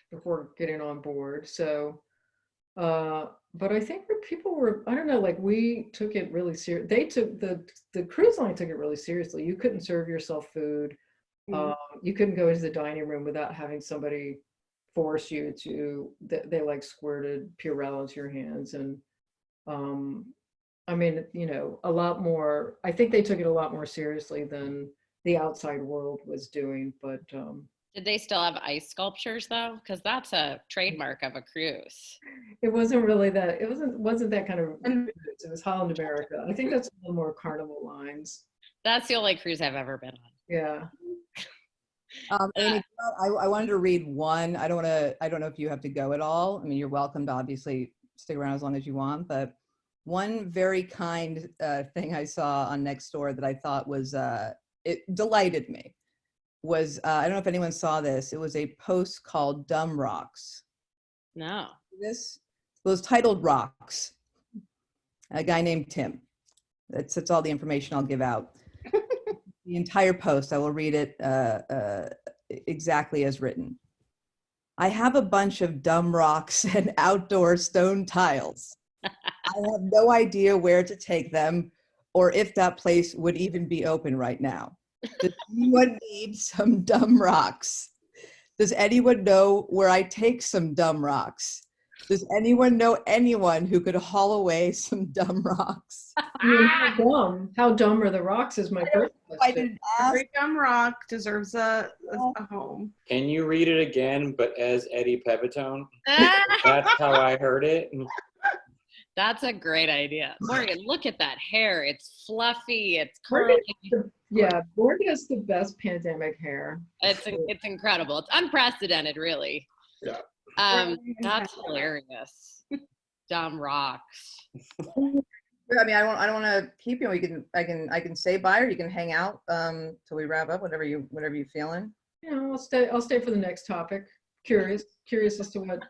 before getting on board. So, but I think people were, I don't know, like we took it really serious. They took the cruise line took it really seriously. You couldn't serve yourself food. You couldn't go into the dining room without having somebody force you to, they like squirted Purell into your hands. And I mean, a lot more, I think they took it a lot more seriously than the outside world was doing, but Did they still have ice sculptures though? Because that's a trademark of a cruise. it wasn't really that, it wasn't that kind of cruise. It was Holland America. I think that's a little more Carnival lines. That's the only cruise I've ever been on. Yeah. Amy, I wanted to read one. I don't know if you have to go at all. I mean, you're welcome to obviously stick around as long as you want, but one very kind thing I saw on Nextdoor that I thought was, it delighted me, was, I don't know if anyone saw this. It was a post called Dumb Rocks. No. This was titled Rocks. A guy named Tim. That's all the information I'll give out. The entire post, I will read it exactly as written. I have a bunch of dumb rocks and outdoor stone tiles. I have no idea where to take them or if that place would even be open right now. Does anyone need some dumb rocks? Does anyone know where I take some dumb rocks? Does anyone know anyone who could haul away some dumb rocks? I mean, how dumb are the rocks is my first I question. didn't ask. Every dumb rock deserves a home. Can you read it again, but as Eddie Pepitone? That's how I heard it. That's a great idea. Morgan, look at that hair. It's fluffy. It's Morgan curly. Morgan has the best pandemic hair. It's incredible. It's unprecedented, really. Yeah. That's hilarious. Dumb rocks. I mean, I don't want to keep you. I can say bye, or you can hang out till we wrap up. Whatever you feeling. Yeah, I'll stay for the next topic. Curious as to what.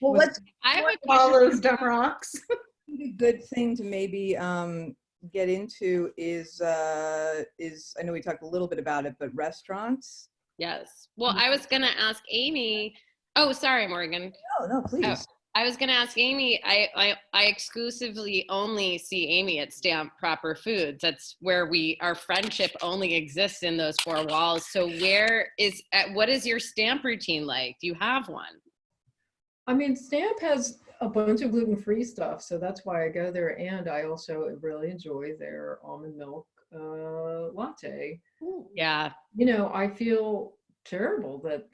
Well, let's. I have a All question. those dumb rocks. A good thing to maybe get into is I know we talked a little bit about it, but restaurants. Yes. Well, I was gonna ask Amy. Oh, sorry, Morgan. No, please. Oh, I was gonna ask Amy. I exclusively only see Amy at Stamp Proper Foods. That's where our friendship only exists in those four walls. So what is your stamp routine like? Do you have one? I mean, Stamp has a bunch of gluten-free stuff, so that's why I go there. And I also really enjoy their almond milk latte. Yeah. You know, I feel terrible that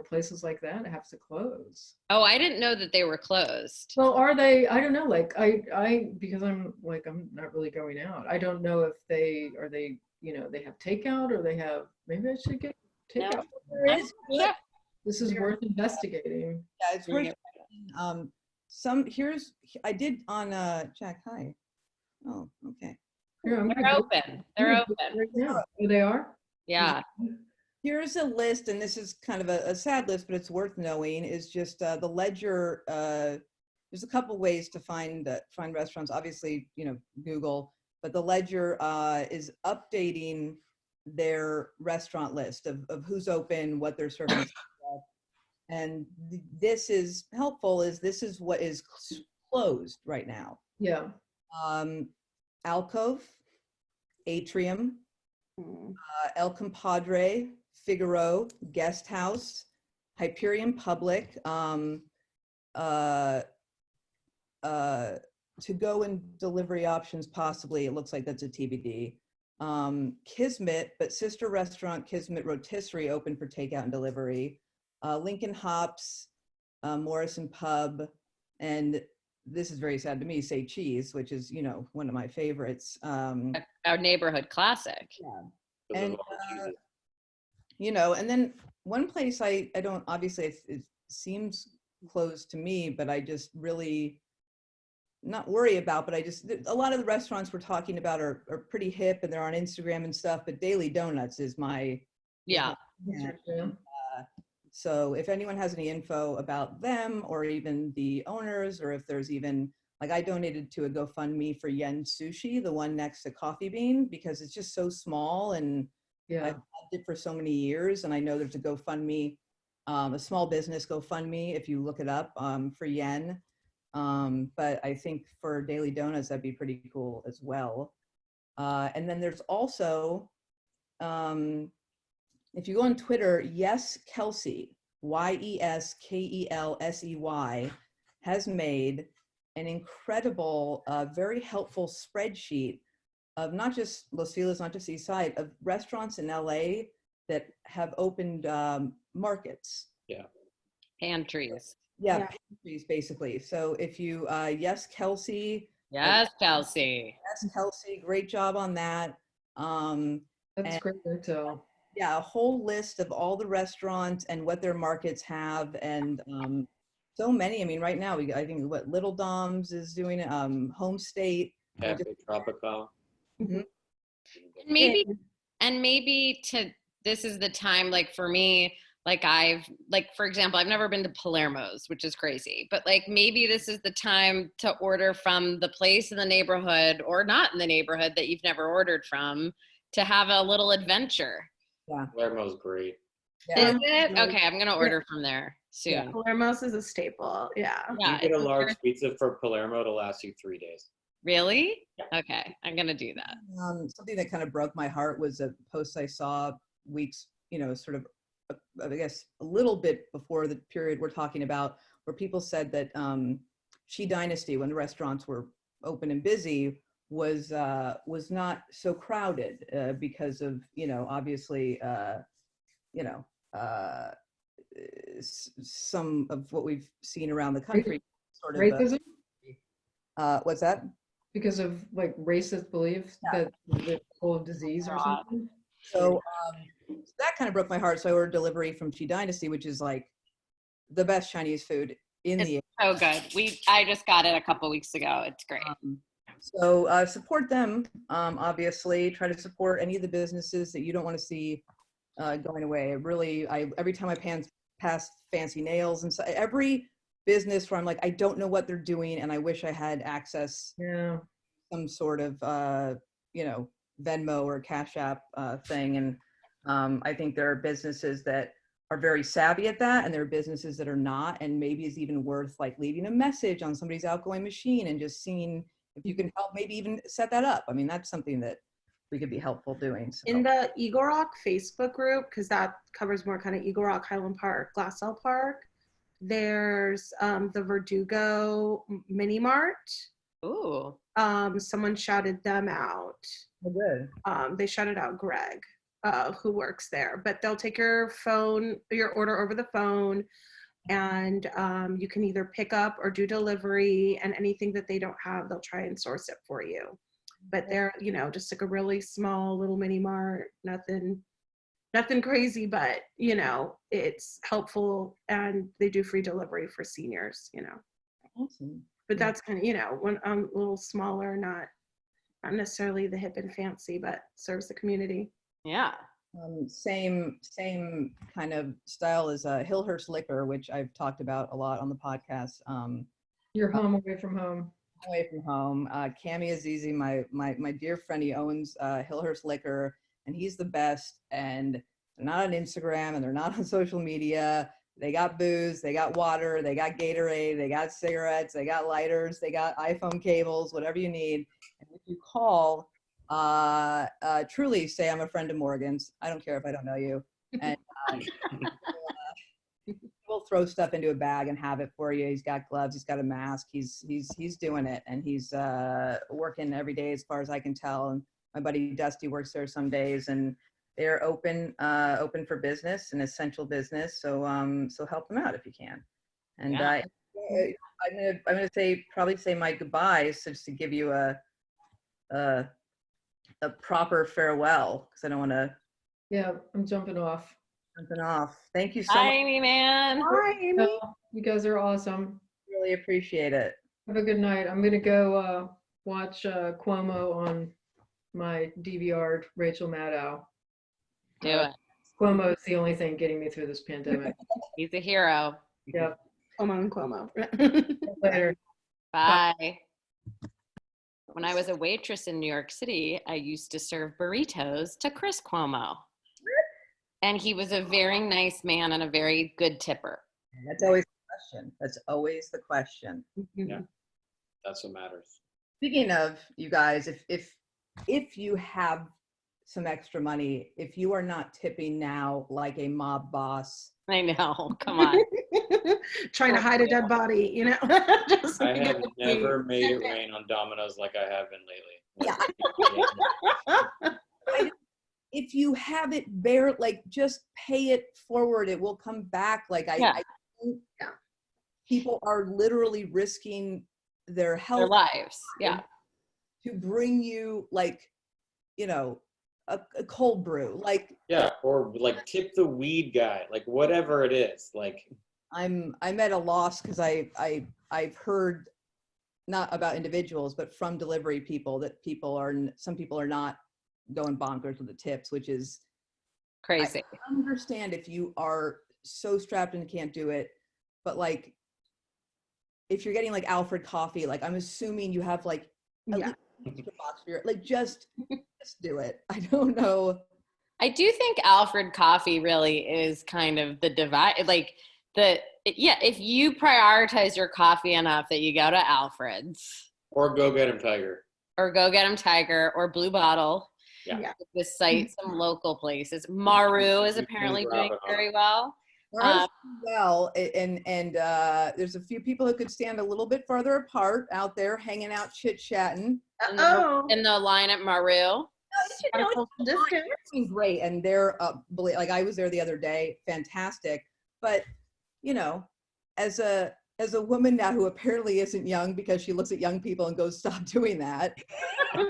places like that have to close. Oh, I didn't know that they were closed. Well, are they? I don't know. Like I because I'm not really going out. I don't know if they they have takeout, or they have, maybe I should get takeout. No. There is. Yeah. This is worth investigating. Yeah, it's worth. I did on Jack. Hi. Oh, okay. Here, I'm They're gonna go open. They're open. right now. Oh, they are? Yeah. Here's a list, and this is kind of a sad list, but it's worth knowing. Is just the Ledger. There's a couple ways to find restaurants. Obviously, Google, but the Ledger is updating their restaurant list of who's open, what they're serving. And this is helpful. This is what is closed right now. Yeah. Alcove, Atrium, El Compadre, Figaro, Guest House, Hyperion Public, to go and delivery options possibly. It looks like that's a TBD. Kismet, but sister restaurant Kismet Rotisserie open for takeout and delivery. Lincoln Hops, Morrison Pub, and this is very sad to me, Say Cheese, which is, one of my favorites. Our neighborhood classic. Yeah. And, and then one place I don't, obviously it seems closed to me, but I just really not worry about, but a lot of the restaurants we're talking about are pretty hip and they're on Instagram and stuff, but Daily Donuts is my, Yeah. So if anyone has any info about them, or even the owners, or if there's even, like, I donated to a GoFundMe for Yen Sushi, the one next to Coffee Bean, because it's just so small, and I've loved it for so many years. And I know there's a GoFundMe, a small business GoFundMe, if you look it up, for Yen. But I think for Daily Donuts, that'd be pretty cool as well. And then there's also, if you go on Twitter, Yes Kelsey, YESKELSEY, has made an incredible, very helpful spreadsheet of not just Los Feliz, not just East Side, of restaurants in LA that have opened markets. Yeah. Pantries. Yeah, pantries basically. So if you, Yes Kelsey. Yes, Kelsey. Yes Kelsey, great job on that. That's great intel. Yeah, a whole list of all the restaurants and what their markets have, and so many. I mean, right now I think what Little Dom's is doing it, Home State, Cafe Tropical. Mm-hmm. And maybe this is the time, like for me, for example, I've never been to Palermo's, which is crazy, but like maybe this is the time to order from the place in the neighborhood, or not in the neighborhood, that you've never ordered from, to have a little adventure. Yeah, Palermo's great. Is it? Okay, I'm gonna order from there soon. Yeah. Palermo's is a staple. Yeah. Yeah, You get a large pizza for Palermo to last you 3 days. Really? Okay, I'm gonna do that. something that kind of broke my heart was a post I saw weeks, sort of, I guess a little bit before the period we're talking about, where people said that She Dynasty, when the restaurants were open and busy, was not so crowded because of, obviously, some of what we've seen around the country. Sort of Racism? What's that? Because of like racist beliefs that the whole disease or something? So that kind of broke my heart. So I ordered delivery from She Dynasty, which is like the best Chinese food in the area. So good. I just got it a couple weeks ago. It's great. So support them, obviously. Try to support any of the businesses that you don't want to see going away. Every time I pass Fancy Nails and so, every business where I'm like, I don't know what they're doing and I wish I had access to some sort of, Venmo or Cash App thing. And I think there are businesses that are very savvy at that, and there are businesses that are not, and maybe it's even worth like leaving a message on somebody's outgoing machine and just seeing if you can help, maybe even set that up. I mean, that's something that we could be helpful doing. So. In the Eagle Rock Facebook group, because that covers more kind of Eagle Rock, Highland Park, Glassell Park, there's the Verdugo Mini Mart. Ooh. Someone shouted them out. Oh, good. They shouted out Greg, who works there. But they'll take your order over the phone, and you can either pick up or do delivery, and anything that they don't have, they'll try and source it for you. But they're, just like a really small little mini mart, nothing crazy, but it's helpful, and they do free delivery for seniors, Awesome. But that's kind of, when I'm a little smaller, not necessarily the hip and fancy, but serves the community. Yeah. Same kind of style as Hillhurst Liquor, which I've talked about a lot on the podcast. You're home away from home. Away from home. Cami Azizi, my dear friend, he owns Hillhurst Liquor, and he's the best. And they're not on Instagram, and they're not on social media. They got booze, they got water, they got Gatorade, they got cigarettes, they got lighters, they got iPhone cables, whatever you need. And if you call, truly say I'm a friend of Morgan's. I don't care if I don't know you. And we'll throw stuff into a bag and have it for you. He's got gloves, he's got a mask, he's doing it, and he's working every day as far as I can tell. And my buddy Dusty works there some days, and they're open for business, an essential business. So help them out if you can. And I'm gonna probably say my goodbyes, just to give you a proper farewell, because I don't want to. Yeah, I'm jumping off. Thank you so Bye, much. Amy, man. Bye, Amy. You guys are awesome. Really appreciate it. Have a good night. I'm gonna go watch Cuomo on my DVR, Rachel Maddow. Do it. Cuomo is the only thing getting me through this pandemic. He's a hero. Yep. Cuomo. Later. Bye. When I was a waitress in New York City, I used to serve burritos to Chris Cuomo. And he was a very nice man and a very good tipper. That's always the question. Yeah, that's what matters. Speaking of, you guys, if you have some extra money, if you are not tipping now like a mob boss. I know, come on. Trying to hide a dead body, Just I have never made it rain on Domino's like I have been lately. Yeah. If you have it just pay it forward. It will come back. People are literally risking their health, Their lives. Yeah. to bring you a cold brew. Or tip the weed guy, whatever it is. I'm at a loss, because I've heard, not about individuals, but from delivery people, that some people are not going bonkers with the tips, which is Crazy. I understand if you are so strapped and can't do it, but if you're getting Alfred coffee, I'm assuming you have at least an extra box for your, just do it. I don't know. I do think Alfred coffee really is kind of the divide. If you prioritize your coffee enough that you go to Alfred's. Or go get him Tiger. Or Blue Bottle. Yeah. Just cite some local places. Maru is apparently doing very well. Ours well, and there's a few people who could stand a little bit farther apart out there, hanging out, chit-chatting. In the line at Maru. Distance. Doing great, and they're like I was there the other day, fantastic. But you know, as a woman now who apparently isn't young because she looks at young people and goes, "Stop doing that." I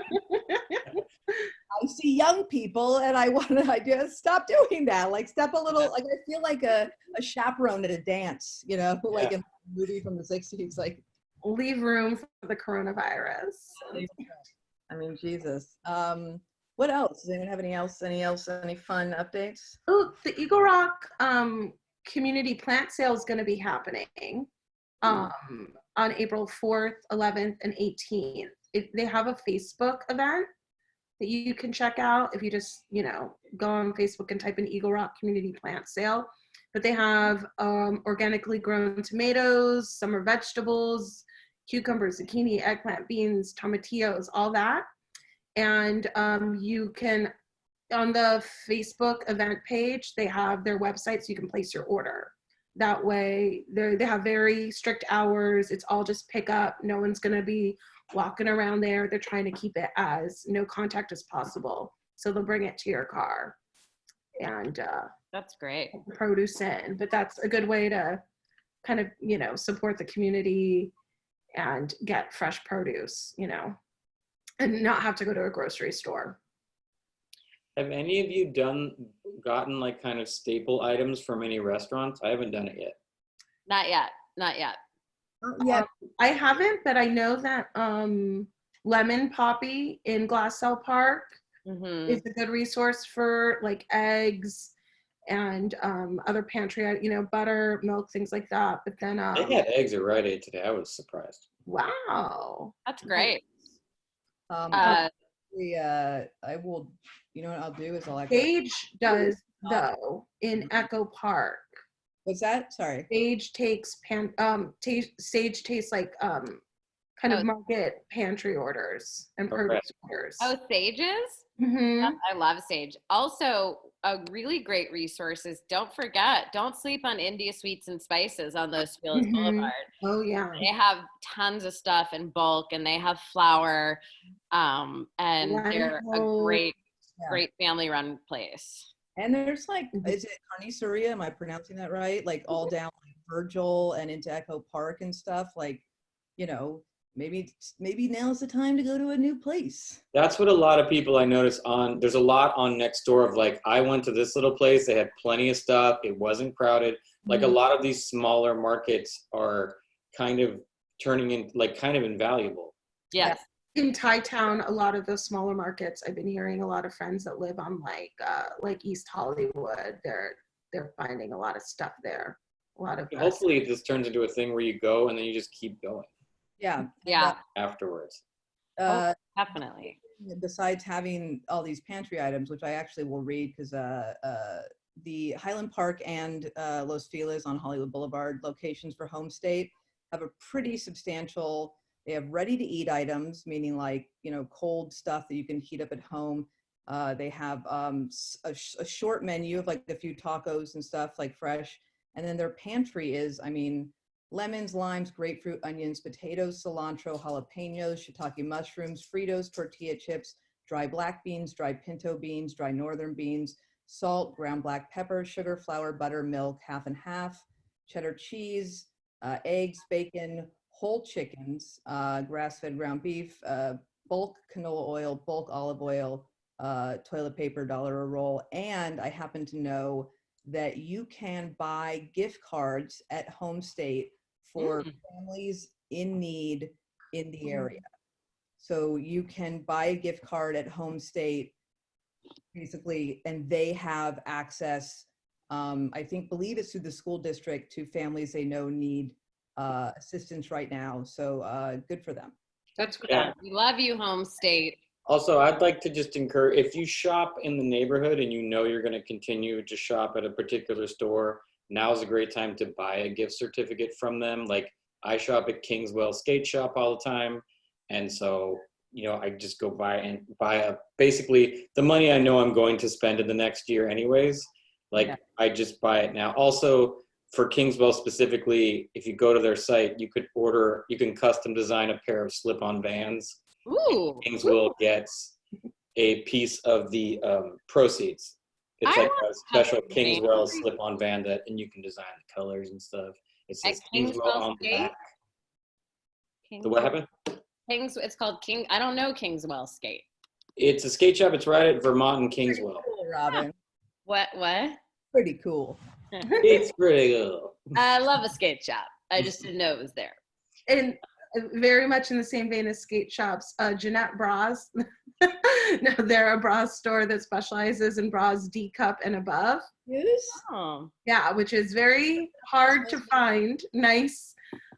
see young people, and I just stop doing that. Like step a little. Like I feel like a chaperone at a dance, you know, like in a movie from the '60s. Like leave room for the coronavirus. I mean, Jesus. What else? Does anyone have any fun updates? Oh, the Eagle Rock community plant sale is going to be happening on April 4th, 11th, and 18th. They have a Facebook event that you can check out if you just, go on Facebook and type in Eagle Rock community plant sale. But they have organically grown tomatoes, summer vegetables, cucumbers, zucchini, eggplant, beans, tomatillos, all that. And you can, on the Facebook event page, they have their website so you can place your order. That way, they have very strict hours. It's all just pick up. No one's going to be walking around there. They're trying to keep it as no contact as possible. So they'll bring it to your car. And that's great. Produce in. But that's a good way to kind of, support the community and get fresh produce, and not have to go to a grocery store. Have any of you gotten like kind of staple items from any restaurants? I haven't done it yet. Not yet. Yeah, I haven't, but I know that Lemon Poppy in Glassell Park is a good resource for like eggs and other pantry, butter, milk, things like that. But then they had eggs at Rite Aid today. I was surprised. Wow, that's great. I will. You know what I'll do is I'll actually. Sage does though in Echo Park. What's that? Sorry. Sage takes Sage tastes like kind of market pantry orders and produce orders. Oh, Sages? Mm-hmm. I love Sage. Also, a really great resource is don't sleep on India Sweets and Spices on Los Feliz Boulevard. Oh yeah. They have tons of stuff in bulk, and they have flour, and they're a great family-run place. And there's like, is it Carniceria? Am I pronouncing that right? Like all down like Virgil and into Echo Park and stuff. Like, maybe now's the time to go to a new place. That's what a lot of people I notice there's a lot on Nextdoor of like, I went to this little place, they had plenty of stuff, it wasn't crowded. Like a lot of these smaller markets are kind of turning in like kind of invaluable. Yes. In Thai Town, a lot of those smaller markets, I've been hearing a lot of friends that live on like East Hollywood, they're finding a lot of stuff there. A lot of hopefully this turns into a thing where you go and then you just keep going. Yeah. Afterwards. Definitely. Besides having all these pantry items, which I actually will read because the Highland Park and Los Feliz on Hollywood Boulevard locations for Home State have a pretty substantial. They have ready-to-eat items, meaning like, cold stuff that you can heat up at home. They have a short menu of like a few tacos and stuff, like fresh. And then their pantry is, lemons, limes, grapefruit, onions, potatoes, cilantro, jalapenos, shiitake mushrooms, Fritos, tortilla chips, dry black beans, dry pinto beans, dry northern beans, salt, ground black pepper, sugar, flour, butter, milk, half and half, cheddar cheese, eggs, bacon, whole chickens, grass-fed ground beef, bulk canola oil, bulk olive oil, toilet paper, $1 a roll. And I happen to know that you can buy gift cards at Home State for families in need in the area. So you can buy a gift card at Home State, basically, and they have access, believe it's through the school district, to families they know need assistance right now. So good for them. That's good. Yeah. We love you, Home State. Also, I'd like to just encourage, if you shop in the neighborhood and you're going to continue to shop at a particular store, now's a great time to buy a gift certificate from them. Like I shop at Kingswell Skate Shop all the time. And so, I just go buy basically the money I know I'm going to spend in the next year anyways. Like Yeah. I just buy it now. Also for Kingswell specifically, if you go to their site, you can custom design a pair of slip-on Vans. Ooh. Kingswell gets a piece of the proceeds. It's I like want a special custom Kingswell Vans. slip-on Van and you can design the colors and stuff. It At says Kingswell on the Skate? back. The what happened? It's called King. I don't know Kingswell Skate. It's a skate shop. It's right at Vermont and Kingswell. Cool, Robin. What? Pretty cool. It's pretty cool. I love a skate shop. I just didn't know it was there. And very much in the same vein as skate shops, Jeanette Bras. No, they're a bra store that specializes in bras D cup and above. Yes. Oh. Yeah, which is very hard to find nice,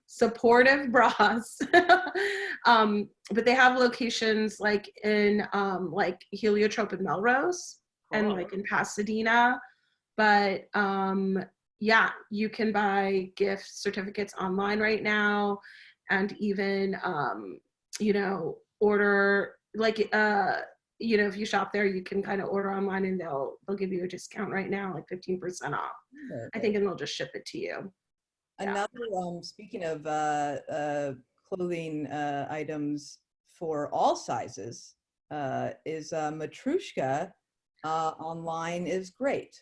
supportive bras. But they have locations like in like Heliotrope and Melrose and Cool. like in Pasadena. But yeah, you can buy gift certificates online right now, and even you know, order like you know, if you shop there, you can kind of order online and they'll give you a discount right now, like 15% off. I think, and they'll just ship it to you. Another, speaking of clothing items for all sizes, is Matrushka online is great.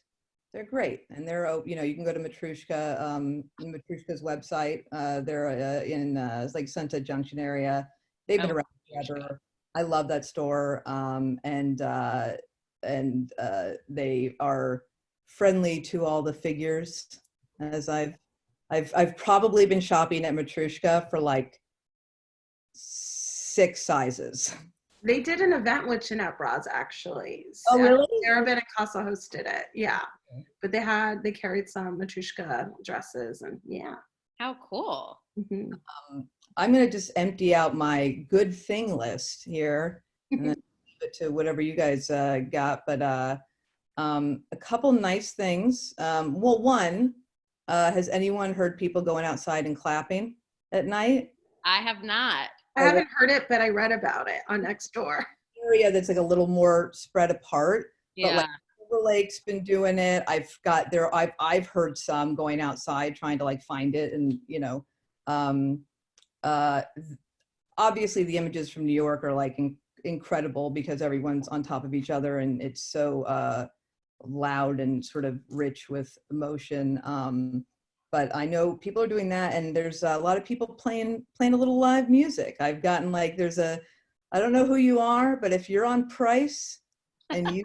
They're great, and they're, you know, you can go to Matrushka's website. They're in it's like Sunset Junction area. They've been around forever. I love that store, and they are friendly to all the figures. As I've probably been shopping at Matrushka for like 6 sizes. They did an event with Jeanette Bras actually. Oh, really? Sarah Benincasa hosted it. Yeah, but they carried some Matrushka dresses, and yeah. How cool. Mhm. I'm going to just empty out my good thing list here and then leave it to whatever you guys got. But a couple nice things. Well, one, has anyone heard people going outside and clapping at night? I have not. I haven't heard it, but I read about it on Nextdoor. Area that's like a little more spread apart. But Yeah. like Silver Lake's been doing it. I've heard some going outside trying to like find it, and you know, obviously the images from New York are like incredible because everyone's on top of each other and it's so loud and sort of rich with emotion. But I know people are doing that, and there's a lot of people playing a little live music. I've gotten like, I don't know who you are, but if you're on Price and you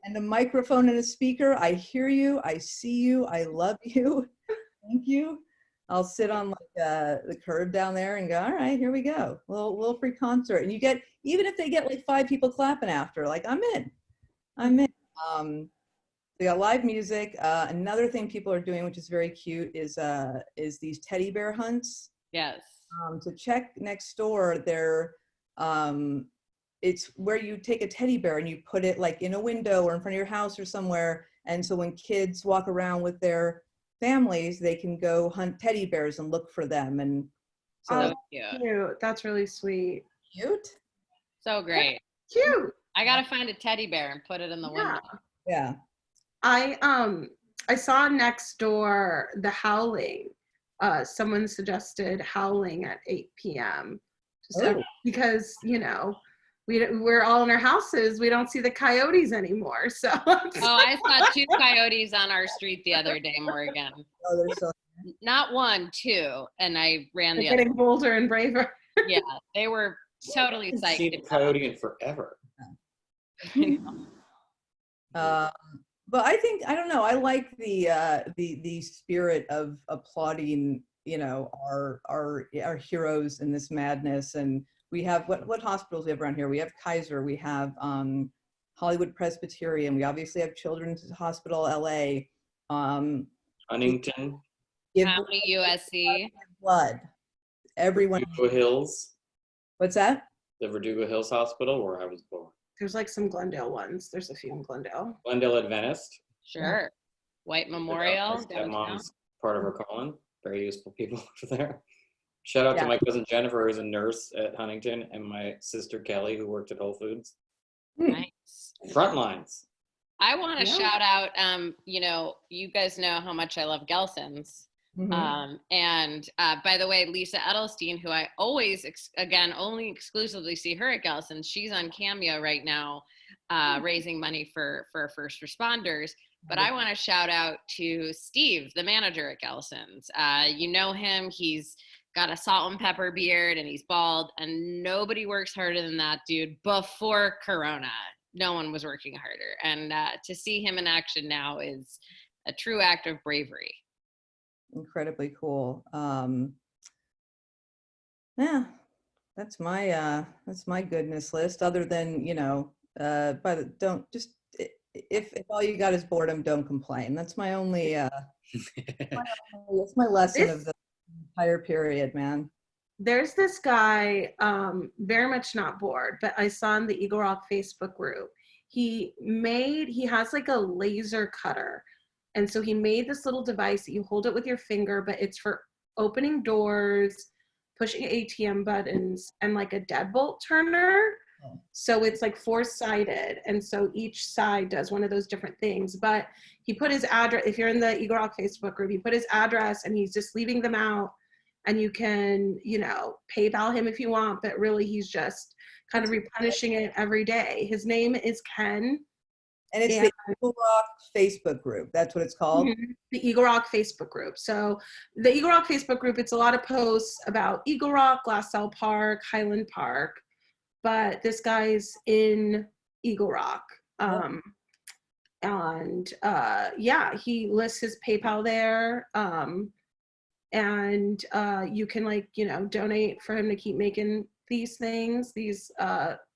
and a microphone and a speaker, I hear you, I see you, I love you. Thank you. I'll sit on like the curb down there and go, all right, here we go. Little free concert. And you get, even if they get like 5 people clapping after, like I'm in. They got live music. Another thing people are doing, which is very cute, is these teddy bear hunts. Yes. So check Nextdoor. It's where you take a teddy bear and you put it like in a window or in front of your house or somewhere. And so when kids walk around with their families, they can go hunt teddy bears and look for them. And so Cute. That's really sweet. cute. So great. Cute. I gotta find a teddy bear and put it in the window. Yeah. I saw Nextdoor The Howling. Someone suggested Howling at 8 p.m. Because, you know, we're all in our houses. We don't see the coyotes anymore. So. Oh, I saw 2 coyotes on our street the other day, Morgan. Oh, they're so. Not 1, 2, and I ran the They're other. getting bolder and braver. Yeah, they were totally I haven't psyched. seen a coyote in forever. But I think, I don't know, I like the spirit of applauding, you know, our heroes in this madness. And we have, what hospitals we have around here? We have Kaiser, we have Hollywood Presbyterian, we obviously have Children's Hospital LA. Huntington, County, USC. Blood. Everyone. Verdugo Hills, What's that? the Verdugo Hills Hospital where I was born. There's like some Glendale ones. There's a few in Glendale. Glendale Adventist. Sure. White Memorial. My downtown. stepmom's part of her calling. Very useful people over there. Shout out to my cousin Jennifer, who's a nurse at Huntington, and my sister Kelly, who worked at Whole Foods. Nice. Front lines. I want to Yeah. shout out, you guys know how much I love Gelson's. Mhm. And by the way, Lisa Edelstein, who I always, only exclusively see her at Gelson's, she's on Cameo right now, raising money for first responders. But I want to shout out to Steve, the manager at Gelson's. You know him. He's got a salt and pepper beard and he's bald, and nobody works harder than that dude. Before Corona, no one was working harder. And to see him in action now is a true act of bravery. Incredibly cool. Yeah, that's my goodness list. Other than, if all you got is boredom, don't complain. That's my only that's my lesson of the entire period, man. There's this guy, very much not bored, but I saw in the Eagle Rock Facebook group. He has like a laser cutter. And so he made this little device that you hold it with your finger, but it's for opening doors, pushing ATM buttons, and like a deadbolt turner. So it's like 4-sided. And so each side does one of those different things. But he put his address, if you're in the Eagle Rock Facebook group, he put his address and he's just leaving them out. And you can, PayPal him if you want, but really he's just kind of replenishing it every day. His name is Ken. And it's the Eagle Rock Facebook group. That's what it's called? Mm-hmm. The Eagle Rock Facebook group. So the Eagle Rock Facebook group, it's a lot of posts about Eagle Rock, Glassell Park, Highland Park. But this guy's in Eagle Rock. He lists his PayPal there. And you can donate for him to keep making these things, these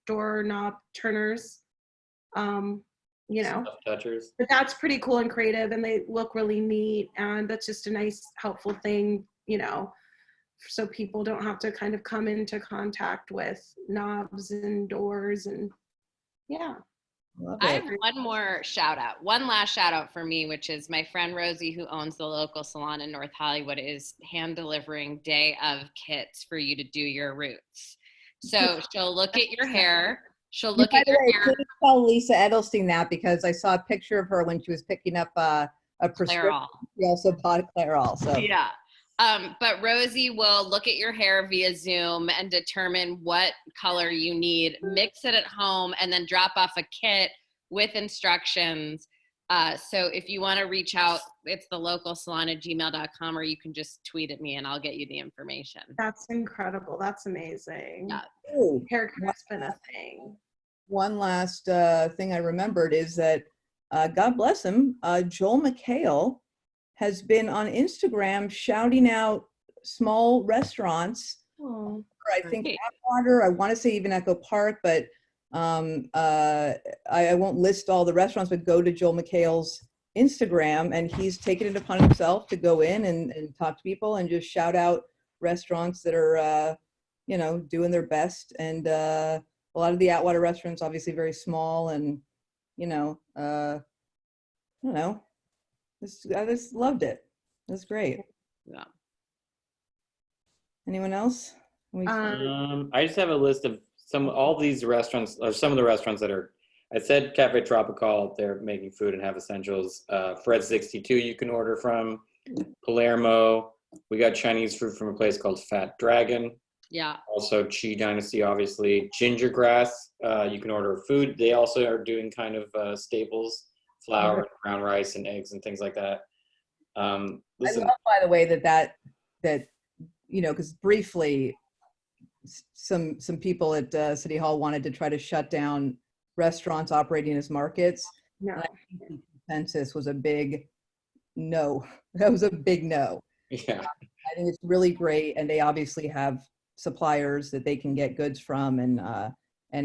doorknob turners. Touchers. But that's pretty cool and creative, and they look really neat, and that's just a nice, helpful thing, so people don't have to kind of come into contact with knobs and doors, and I have one last shout out for me, which is my friend Rosie, who owns the local salon in North Hollywood, is hand delivering day of kits for you to do your roots. So she'll look at your hair. She'll look at your hair. Please tell Lisa Edelstein that, because I saw a picture of her when she was picking up a prescription. Clairol. She also bought Clairol. So yeah. But Rosie will look at your hair via Zoom and determine what color you need, mix it at home, and then drop off a kit with instructions. So if you want to reach out, it's thelocalsalon@gmail.com, or you can just tweet at me and I'll get you the information. That's incredible. That's amazing. Yeah. Haircut's been a thing. One last thing I remembered is that, God bless him, Joel McHale has been on Instagram shouting out small restaurants. Oh, I think Atwater, I want to say even Echo Park, but I won't list all the restaurants, but go to Joel McHale's Instagram, and he's taken it upon himself to go in and talk to people and just shout out restaurants that are, doing their best. And a lot of the Atwater restaurants, obviously very small, and, I don't know. I just loved it. It was great. Yeah. Anyone else? I just have a list of all these restaurants, or some of the restaurants that are, I said Cafe Tropical, they're making food and have essentials. Fred 62 you can order from. Palermo. We got Chinese food from a place called Fat Dragon. Yeah. Also Chi Dynasty, obviously. Ginger Grass, you can order food. They also are doing kind of staples, flour, and brown rice, and eggs, and things like that. I love, by the way, that because briefly, some people at City Hall wanted to try to shut down restaurants operating as markets. no. And I think the consensus was a big no. That was a big no. Yeah. I think it's really great, and they obviously have suppliers that they can get goods from, and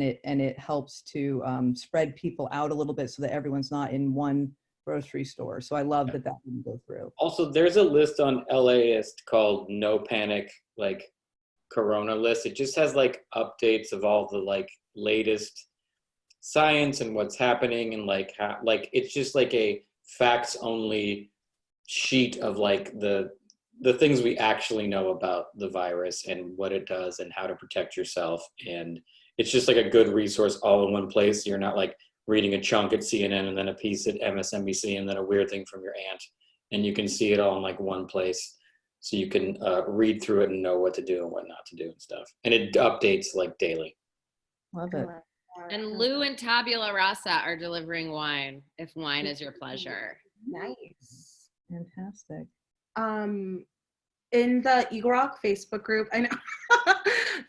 it helps to spread people out a little bit so that everyone's not in one grocery store. So I love that didn't go through. Also, there's a list on LAist called No Panic, Corona list. It just has updates of all the latest science and what's happening, and it's just a facts only sheet of the things we actually know about the virus and what it does and how to protect yourself. And it's just a good resource all in one place. You're not reading a chunk at CNN and then a piece at MSNBC and then a weird thing from your aunt. And you can see it all in like one place. So you can read through it and know what to do and what not to do and stuff. And it updates like daily. Love it. And Lou and Tabula Rasa are delivering wine, if wine is your pleasure. Nice. Fantastic. In the Eagle Rock Facebook group, I know,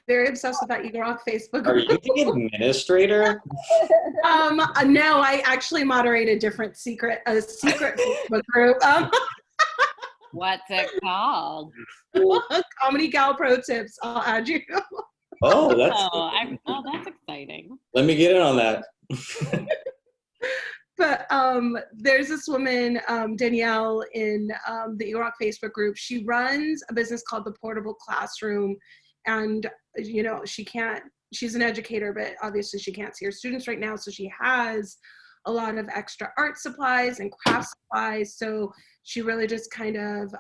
very obsessed with that Eagle Rock Facebook Are group. you the administrator? No, I actually moderate a secret Facebook group. What's it called? Comedy Gal Pro Tips. I'll add you. Oh, that's that's exciting. Let me get in on that. But there's this woman, Danielle, in the Eagle Rock Facebook group. She runs a business called The Portable Classroom. And, you know, she's an educator, but obviously she can't see her students right now. So she has a lot of extra art supplies and craft supplies. So she really just kind of,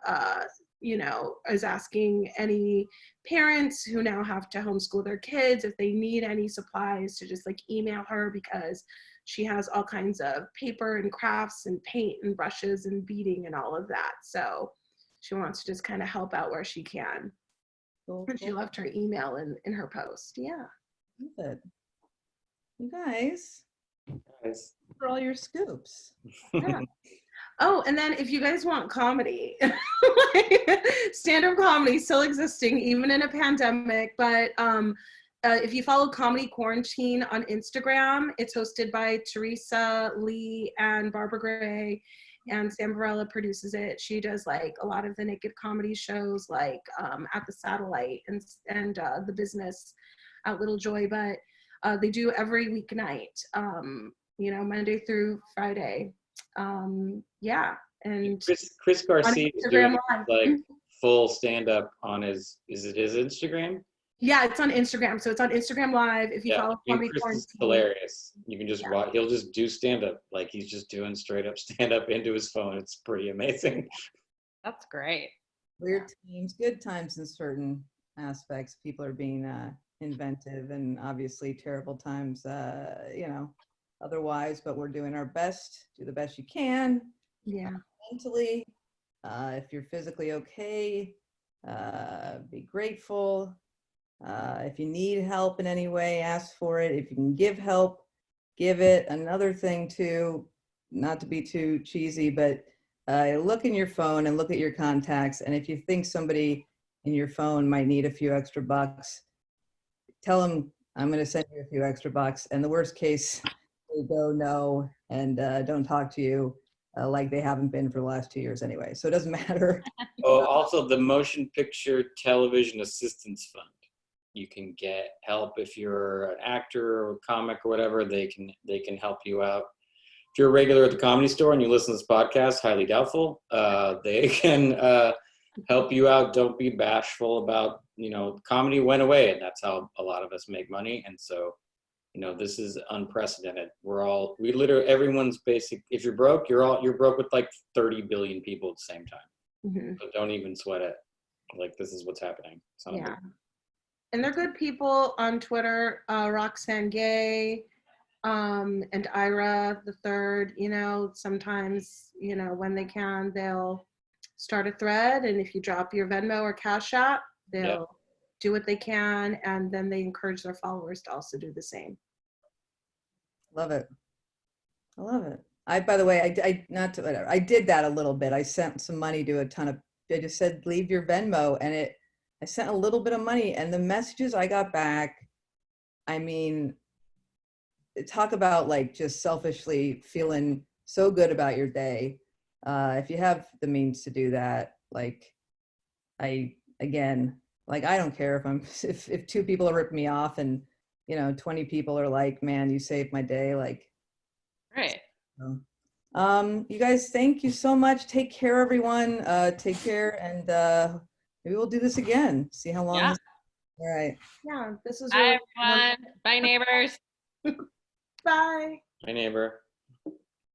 you know, is asking any parents who now have to homeschool their kids if they need any supplies to just like email her, because she has all kinds of paper and crafts and paint and brushes and beading and all of that. So she wants to just kind of help out where she can. Cool. And she left her email in her post. Yeah. Good. You guys, for all your scoops. Yeah. Oh, and then if you guys want comedy, stand-up comedy still existing even in a pandemic, but if you follow Comedy Quarantine on Instagram, it's hosted by Teresa Lee and Barbara Gray, and Sam Varela produces it. She does like a lot of the naked comedy shows, like at the Satellite and the Business at Little Joy, but they do every weeknight, you know, Monday through Friday. Yeah, and Chris Garcia is doing Live. like full stand-up on his Instagram? Yeah, it's on Instagram. So it's on Instagram Live. If you follow Comedy Chris Quarantine. is hilarious. You can just watch. He'll just do stand-up. Like he's just doing straight up stand-up into his phone. It's pretty amazing. That's great. Weird times, good times in certain aspects. People are being inventive, and obviously terrible times, you know, otherwise, but we're doing our best. Do the best you can. Yeah. Mentally, if you're physically okay, be grateful. If you need help in any way, ask for it. If you can give help, give it. Another thing too, not to be too cheesy, but look in your phone and look at your contacts. And if you think somebody in your phone might need a few extra bucks, tell them, I'm going to send you a few extra bucks. And the worst case, they go no and don't talk to you like they haven't been for the last 2 years anyway. So it doesn't matter. Oh, also the Motion Picture Television Assistance Fund. You can get help if you're an actor or a comic or whatever. They can help you out. If you're a regular at the Comedy Store and you listen to this podcast, highly doubtful. They can help you out. Don't be bashful about, you know, comedy went away, and that's how a lot of us make money. And so, you know, this is unprecedented. We literally, everyone's basic. If you're broke, you're broke with like 30 billion people at the same time. Mm-hmm. So don't even sweat it. Like, this is what's happening. Yeah. And they're good people on Twitter, Roxanne Gay, and Ira the Third, you know, sometimes, you know, when they can, they'll start a thread. And if you drop your Venmo or Cash App, they'll do what they can. And then they encourage their followers to also do the same. Love it. I love it. By the way, I did that a little bit. I sent some money to I just said, leave your Venmo, and I sent a little bit of money, and the messages I got back, I mean, talk about like just selfishly feeling so good about your day. If you have the means to do that, like I don't care if 2 people are ripping me off and, you know, 20 people are like, man, you saved my day. Like, Right. You guys, thank you so much. Take care, everyone. Take care, and maybe we'll do this again. See how long. Yeah. All right. Yeah, this is Bye, everyone. Bye, neighbors. Bye. My neighbor.